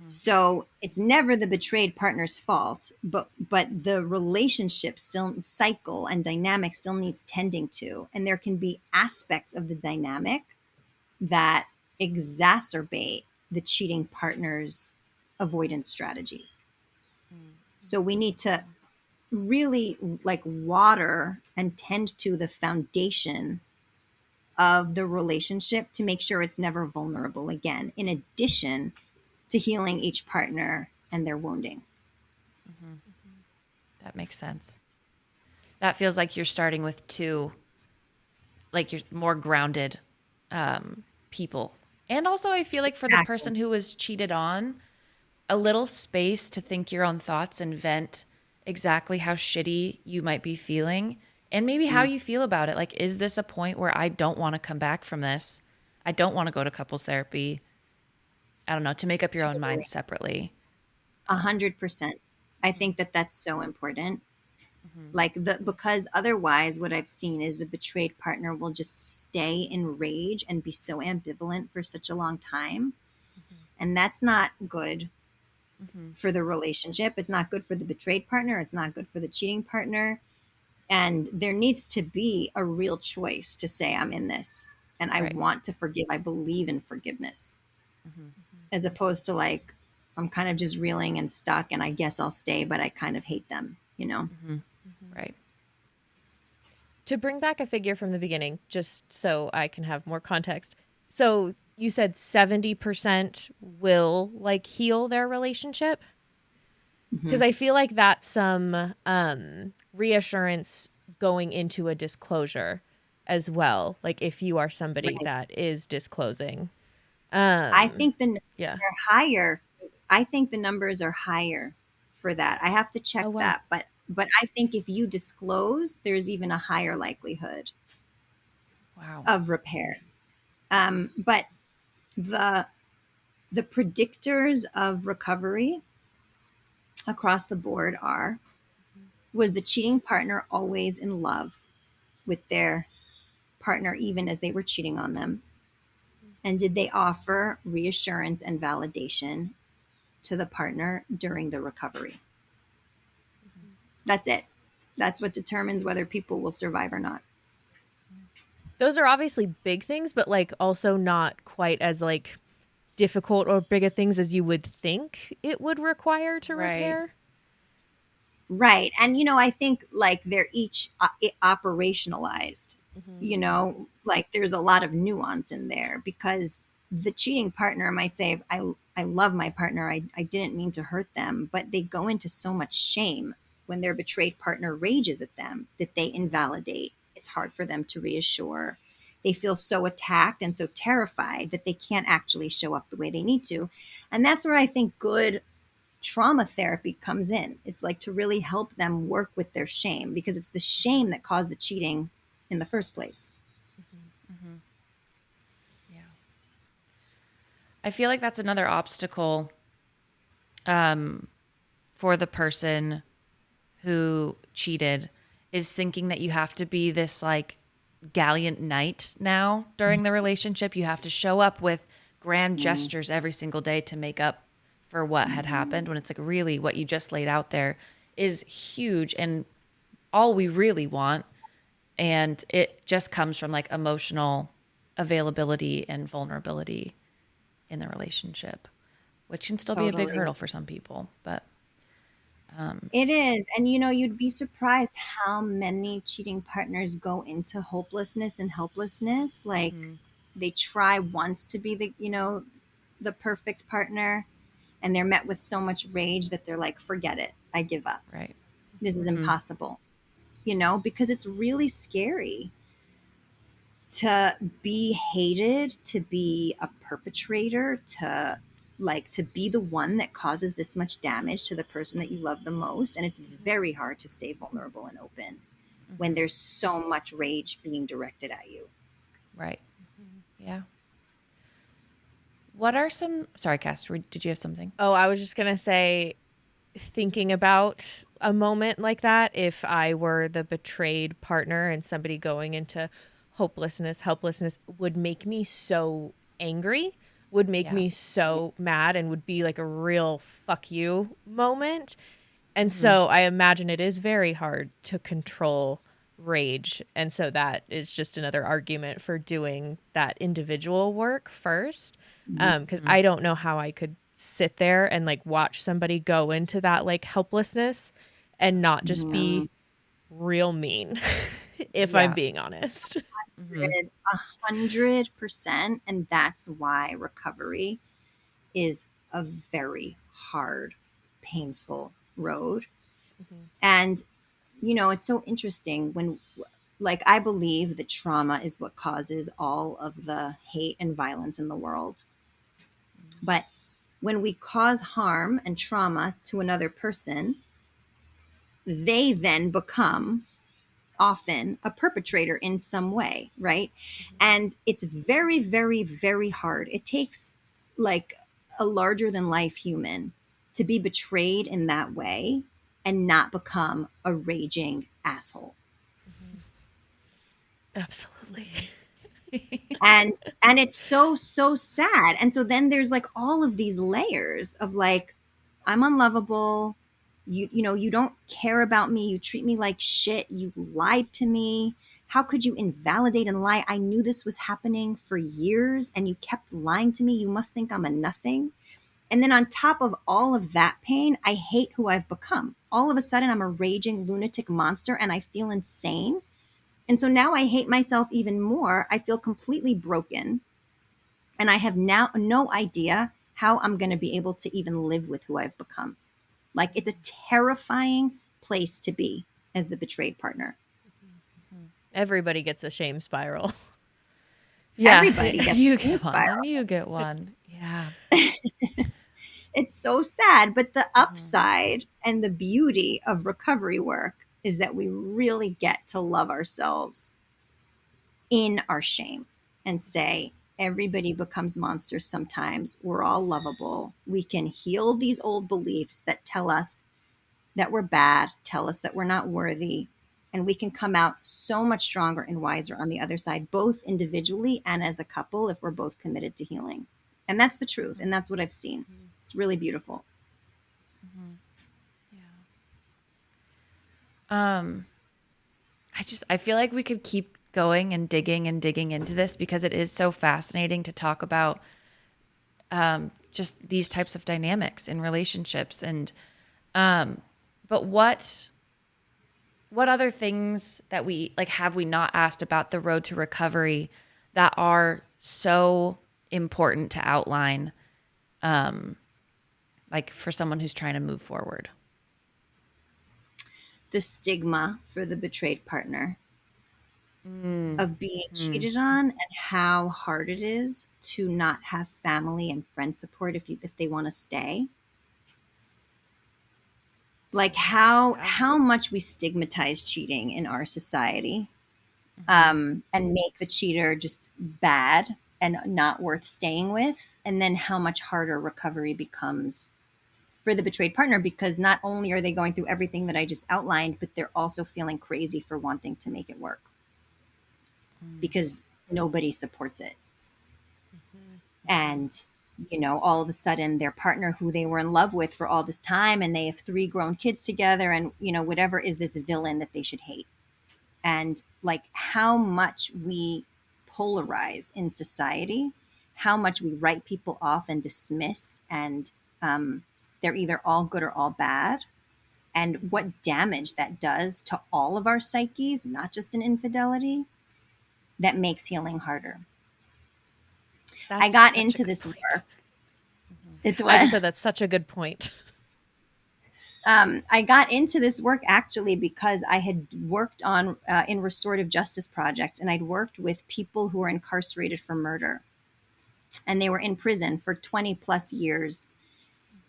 So it's never the betrayed partner's fault, but the relationship still cycle and dynamic still needs tending to. And there can be aspects of the dynamic that exacerbate the cheating partner's avoidance strategy. So we need to really like water and tend to the foundation of the relationship to make sure it's never vulnerable again, in addition to healing each partner and their wounding. That makes sense. That feels like you're starting with two, like you're more grounded people. And also, I feel like for the person who was cheated on, a little space to think your own thoughts and vent exactly how shitty you might be feeling and maybe how you feel about it. Like, is this a point where I don't want to come back from this? I don't want to go to couples therapy. I don't know, to make up your own mind separately. 100%. I think that that's so important. Like because otherwise what I've seen is the betrayed partner will just stay in rage and be so ambivalent for such a long time. And that's not good for the relationship. It's not good for the betrayed partner. It's not good for the cheating partner. And there needs to be a real choice to say, I'm in this and I want to forgive. I believe in forgiveness, as opposed to like, I'm kind of just reeling and stuck and I guess I'll stay, but I kind of hate them, you know? Right. To bring back a figure from the beginning, just so I can have more context. So you said 70% will like heal their relationship? Because I feel like that's some reassurance going into a disclosure as well. Like if you are somebody that is disclosing. I think the numbers Yeah. are higher. I think the numbers are higher for that. I have to check that, but I think if you disclose, there's even a higher likelihood Wow. of repair. But the the predictors of recovery across the board are: was the cheating partner always in love with their partner even as they were cheating on them? And did they offer reassurance and validation to the partner during the recovery? That's it. That's what determines whether people will survive or not. Those are obviously big things, but like also not quite as like difficult or big of things as you would think it would require to Right. repair. Right. And, I think like they're each operationalized, like there's a lot of nuance in there, because the cheating partner might say, I love my partner. I didn't mean to hurt them, but they go into so much shame when their betrayed partner rages at them that they invalidate. It's hard for them to reassure. They feel so attacked and so terrified that they can't actually show up the way they need to. And that's where I think good trauma therapy comes in. It's like to really help them work with their shame, because it's the shame that caused the cheating in the first place. Yeah. I feel like that's another obstacle for the person who cheated, is thinking that you have to be this like gallant knight now during the relationship. You have to show up with grand gestures every single day to make up for what had happened, when it's like really what you just laid out there is huge and all we really want. And it just comes from like emotional availability and vulnerability in the relationship, which can still be a big Totally. hurdle for some people. But It is. And you'd be surprised how many cheating partners go into hopelessness and helplessness. Like they try once to be the perfect partner, and they're met with so much rage that they're like, forget it. I give up. right. This is impossible, because it's really scary to be hated, to be a perpetrator, to be the one that causes this much damage to the person that you love the most. And it's very hard to stay vulnerable and open when there's so much rage being directed at you. Right. Yeah. What are some, sorry, Cass, did you have something? Oh, I was just going to say, thinking about a moment like that, if I were the betrayed partner and somebody going into hopelessness, helplessness, would make me so angry, would make me so mad, and would be like a real fuck you moment. And so I imagine it is very hard to control rage. And so that is just another argument for doing that individual work first. Because I don't know how I could sit there and like watch somebody go into that like helplessness and not just be real mean, if I'm being honest. 100%. And that's why recovery is a very hard, painful road. And, it's so interesting when, like, I believe that trauma is what causes all of the hate and violence in the world. But when we cause harm and trauma to another person, they then become often a perpetrator in some way, right? And it's very, very, very hard. It takes like a larger than life human to be betrayed in that way and not become a raging asshole. Absolutely. And it's so sad. And so then there's like all of these layers of like, I'm unlovable. You don't care about me. You treat me like shit. You lied to me. How could you invalidate and lie? I knew this was happening for years and you kept lying to me. You must think I'm a nothing. And then on top of all of that pain, I hate who I've become. All of a sudden, I'm a raging lunatic monster and I feel insane. And so now I hate myself even more. I feel completely broken. And I have now no idea how I'm going to be able to even live with who I've become. Like, it's a terrifying place to be as the betrayed partner. Everybody gets a shame spiral. Yeah. Everybody gets You a shame get one. spiral. And you get one. Yeah. It's so sad. But the upside and the beauty of recovery work is that we really get to love ourselves in our shame and say, everybody becomes monsters sometimes. We're all lovable. We can heal these old beliefs that tell us that we're bad, tell us that we're not worthy, and we can come out so much stronger and wiser on the other side, both individually and as a couple, if we're both committed to healing. And that's the truth, and that's what I've seen. It's really beautiful. I feel like we could keep going and digging into this because it is so fascinating to talk about just these types of dynamics in relationships. And but what other things that we like have we not asked about the road to recovery that are so important to outline, like for someone who's trying to move forward? The stigma for the betrayed partner of being cheated on, and how hard it is to not have family and friend support if they want to stay. Like how much we stigmatize cheating in our society, and make the cheater just bad and not worth staying with, and then how much harder recovery becomes for the betrayed partner, because not only are they going through everything that I just outlined, but they're also feeling crazy for wanting to make it work because nobody supports it. And all of a sudden their partner who they were in love with for all this time, and they have 3 grown kids together, and whatever, is this villain that they should hate. And like how much we polarize in society, how much we write people off and dismiss, and they're either all good or all bad, and what damage that does to all of our psyches, not just in infidelity, that makes healing harder. I got into this work. It's what I just said, that's such a good point. I got into this work actually because I had worked on in restorative justice project, and I'd worked with people who were incarcerated for murder, and they were in prison for 20 plus years,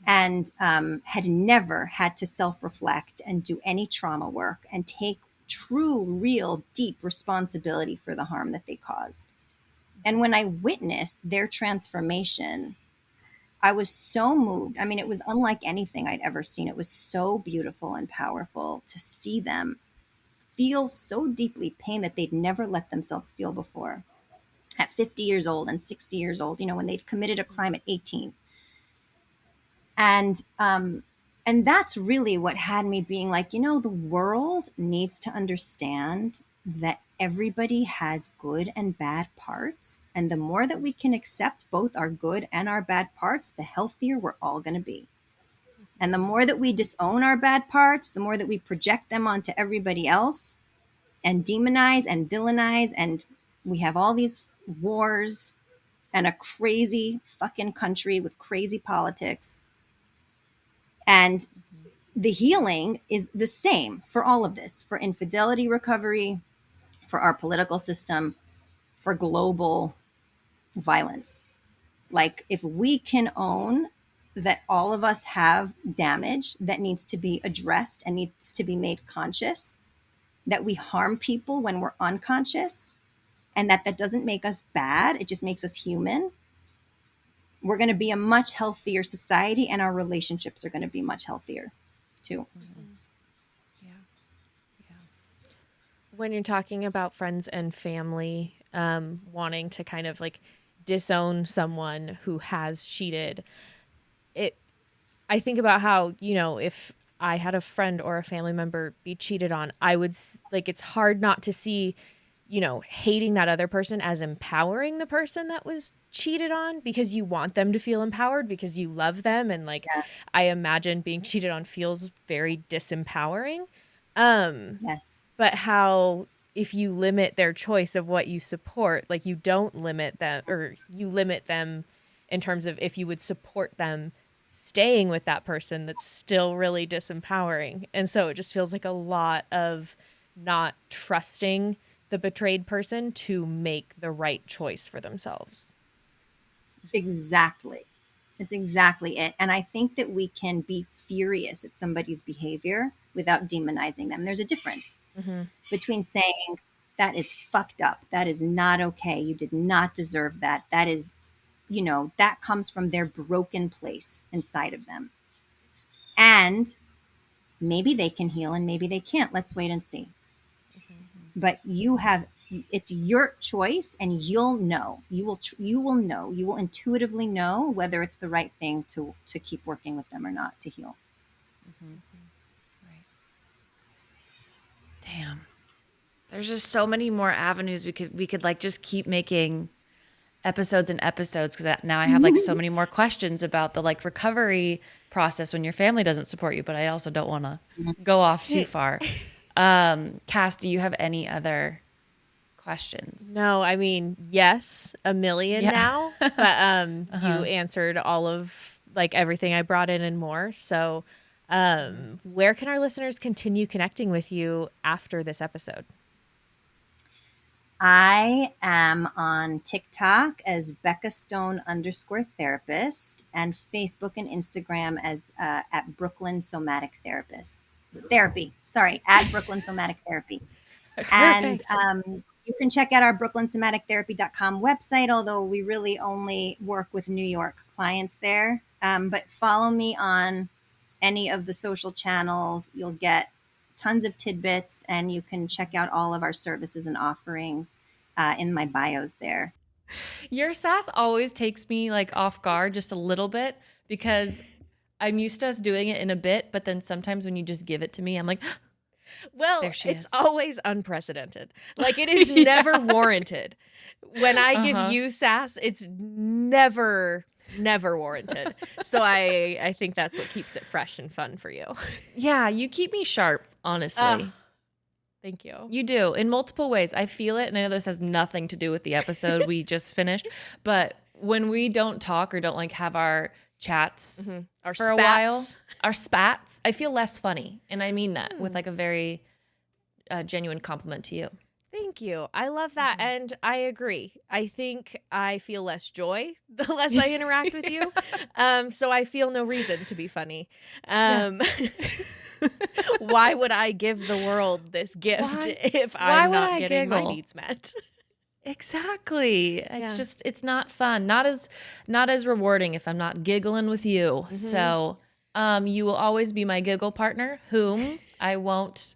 and had never had to self-reflect and do any trauma work and take true, real, deep responsibility for the harm that they caused. And when I witnessed their transformation, I was so moved. I mean, it was unlike anything I'd ever seen. It was so beautiful and powerful to see them feel so deeply pain that they'd never let themselves feel before. At 50 years old and 60 years old, when they'd committed a crime at 18. And that's really what had me being like, the world needs to understand that everybody has good and bad parts. And the more that we can accept both our good and our bad parts, the healthier we're all going to be. And the more that we disown our bad parts, the more that we project them onto everybody else and demonize and villainize. And we have all these wars and a crazy fucking country with crazy politics. And the healing is the same for all of this, for infidelity recovery, for our political system, for global violence. Like, if we can own that all of us have damage that needs to be addressed and needs to be made conscious, that we harm people when we're unconscious, and that doesn't make us bad, it just makes us human, we're going to be a much healthier society, and our relationships are going to be much healthier too. When you're talking about friends and family wanting to kind of like disown someone who has cheated, I think about how, if I had a friend or a family member be cheated on, I would like, it's hard not to see, hating that other person as empowering the person that was cheated on, because you want them to feel empowered because you love them. And like, I imagine being cheated on feels very disempowering. Yes. But how, if you limit their choice of what you support, like you don't limit them, or you limit them in terms of if you would support them staying with that person, that's still really disempowering. And so it just feels like a lot of not trusting the betrayed person to make the right choice for themselves. Exactly. It's exactly it. And I think that we can be furious at somebody's behavior without demonizing them. There's a difference between saying, That is fucked up. That is not okay. You did not deserve that. That is, that comes from their broken place inside of them. And maybe they can heal and maybe they can't. Let's wait and see. But it's your choice, and you'll know. You will know. You will intuitively know whether it's the right thing to keep working with them or not to heal. Right. Damn. There's just so many more avenues we could like just keep making episodes and episodes, because now I have like so many more questions about the like recovery process when your family doesn't support you, but I also don't want to go off too far. Cass, do you have any other questions? No, I mean, yes, a million now, but you answered all of like everything I brought in and more. So where can our listeners continue connecting with you after this episode? I am on TikTok as Becca Stone _therapist, and Facebook and Instagram as at Brooklyn Somatic Therapy. Sorry, at Brooklyn Somatic Therapy. And you can check out our brooklynsomatictherapy.com website, although we really only work with New York clients there. But follow me on any of the social channels. You'll get tons of tidbits, and you can check out all of our services and offerings in my bios there. Your sass always takes me like off guard just a little bit, because I'm used to us doing it in a bit, but then sometimes when you just give it to me, I'm like, well, it's always unprecedented. Like, it is never warranted. When I give you sass, it's never warranted. So I think that's what keeps it fresh and fun for you. Yeah, you keep me sharp, honestly. Thank you. You do, in multiple ways. I feel it, and I know this has nothing to do with the episode we just finished, but when we don't talk or don't like have our chats our for spats. A while, our spats, I feel less funny, and I mean that with like a very genuine compliment to you. Thank you. I love that, and I agree. I think I feel less joy the less I interact with you, so I feel no reason to be funny. Why would I give the world this gift if I'm not getting my needs met? Exactly. It's just, it's not fun. Not as rewarding if I'm not giggling with you. So you will always be my giggle partner, whom I won't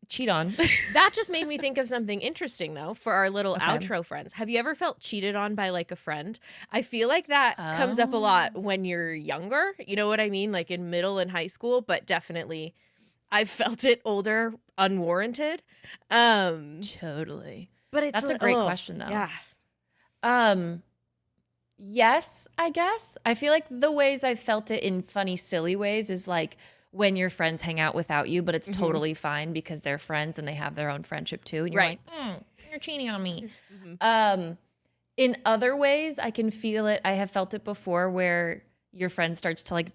cheat on. That just made me think of something interesting, though, for our little outro friends. Have you ever felt cheated on by like a friend? I feel like that comes up a lot when you're younger. You know what I mean? Like in middle and high school, but definitely I've felt it older, unwarranted. Totally. But that's a great question, though. Yeah. Yes, I guess. I feel like the ways I've felt it in funny, silly ways is like when your friends hang out without you, but it's totally fine because they're friends and they have their own friendship too. And you're like, you're cheating on me. In other ways, I can feel it. I have felt it before where your friend starts to like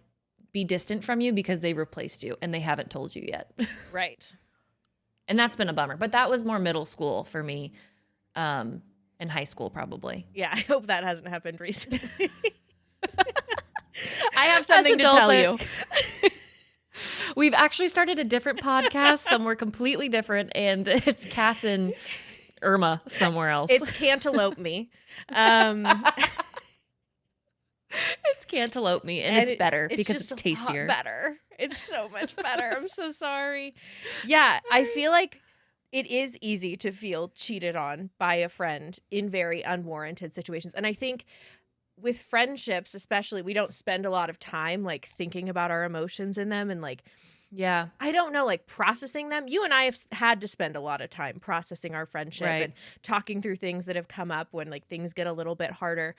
be distant from you because they replaced you and they haven't told you yet. Right. And that's been a bummer. But that was more middle school for me. In high school, probably. Yeah, I hope that hasn't happened recently. I have something to tell you. We've actually started a different podcast, somewhere completely different, and it's Cass and Irma somewhere else. It's Cantaloupe Me. It's Cantaloupe Me, and it's better because it's tastier. Better. It's so much better. I'm so sorry. Yeah, I feel like it is easy to feel cheated on by a friend in very unwarranted situations. And I think with friendships, especially, we don't spend a lot of time like thinking about our emotions in them and like, I don't know, like processing them. You and I have had to spend a lot of time processing our friendship and talking through things that have come up when like things get a little bit harder.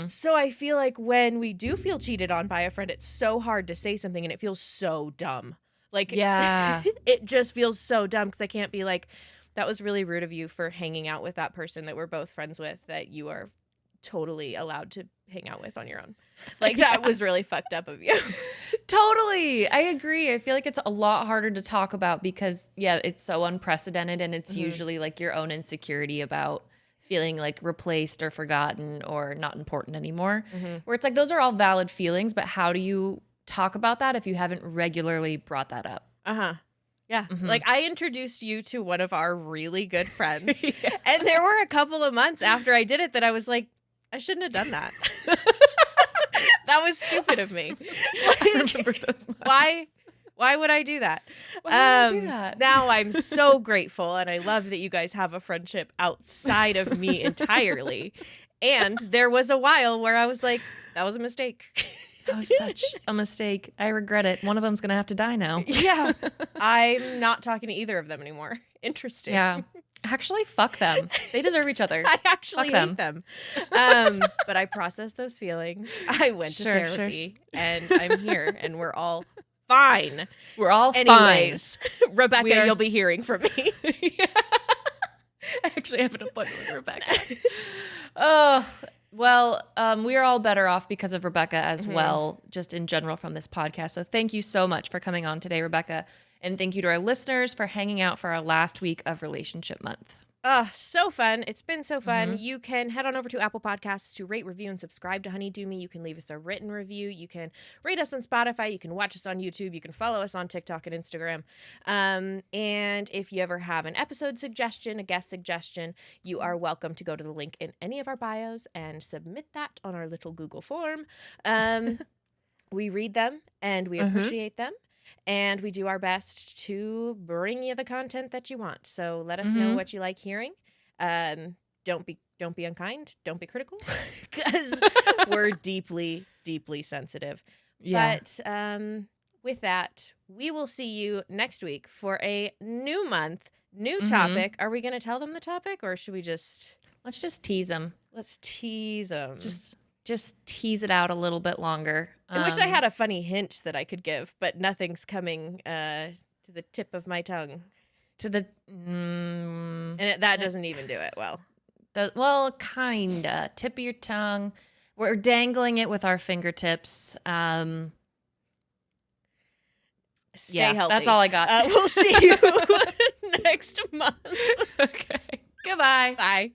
So I feel like when we do feel cheated on by a friend, it's so hard to say something and it feels so dumb. Like, it just feels so dumb because I can't be like, that was really rude of you for hanging out with that person that we're both friends with that you are totally allowed to hang out with on your own. Like, that was really fucked up of you. Totally. I agree. I feel like it's a lot harder to talk about because, it's so unprecedented and it's usually like your own insecurity about feeling like replaced or forgotten or not important anymore. Where it's like, those are all valid feelings, but how do you talk about that if you haven't regularly brought that up? Yeah. Mhm. Like I introduced you to one of our really good friends. Yeah. And there were a couple of months after I did it that I was like, I shouldn't have done that. That was stupid of me. I remember those months. Why would I do that? Why would I do that? Now I'm so grateful, and I love that you guys have a friendship outside of me entirely. And there was a while where I was like, that was a mistake. That was such a mistake. I regret it. One of them's going to have to die now. Yeah. I'm not talking to either of them anymore. Interesting. Yeah. Actually, fuck them. They deserve each other. I actually Fuck hate them. But I processed those feelings. I went to therapy, and I'm here, and we're all fine. We're all Anyways, fine. Rebecca, We are you'll be hearing from me. Yeah. I actually have an appointment with Rebecca. Oh, well, we are all better off because of Rebecca as well, just in general from this podcast. So thank you so much for coming on today, Rebecca. And thank you to our listeners for hanging out for our last week of Relationship Month. So fun. It's been so fun. You can head on over to Apple Podcasts to rate, review, and subscribe to Honeydew Me. You can leave us a written review. You can rate us on Spotify. You can watch us on YouTube. You can follow us on TikTok and Instagram. And if you ever have an episode suggestion, a guest suggestion, you are welcome to go to the link in any of our bios and submit that on our little Google form. We read them and we appreciate them. And we do our best to bring you the content that you want. So let us know what you like hearing. Don't be unkind. Don't be critical, because we're deeply, deeply sensitive. Yeah. But with that, we will see you next week for a new month, new topic. Are we going to tell them the topic, or should we just... Let's just tease them. Let's tease them. Just tease it out a little bit longer. I wish I had a funny hint that I could give, but nothing's coming to the tip of my tongue. To the... And that doesn't even do it well. Well, kinda. Tip of your tongue. We're dangling it with our fingertips. Stay healthy. That's all I got. We'll see you next month. Okay. Goodbye. Bye.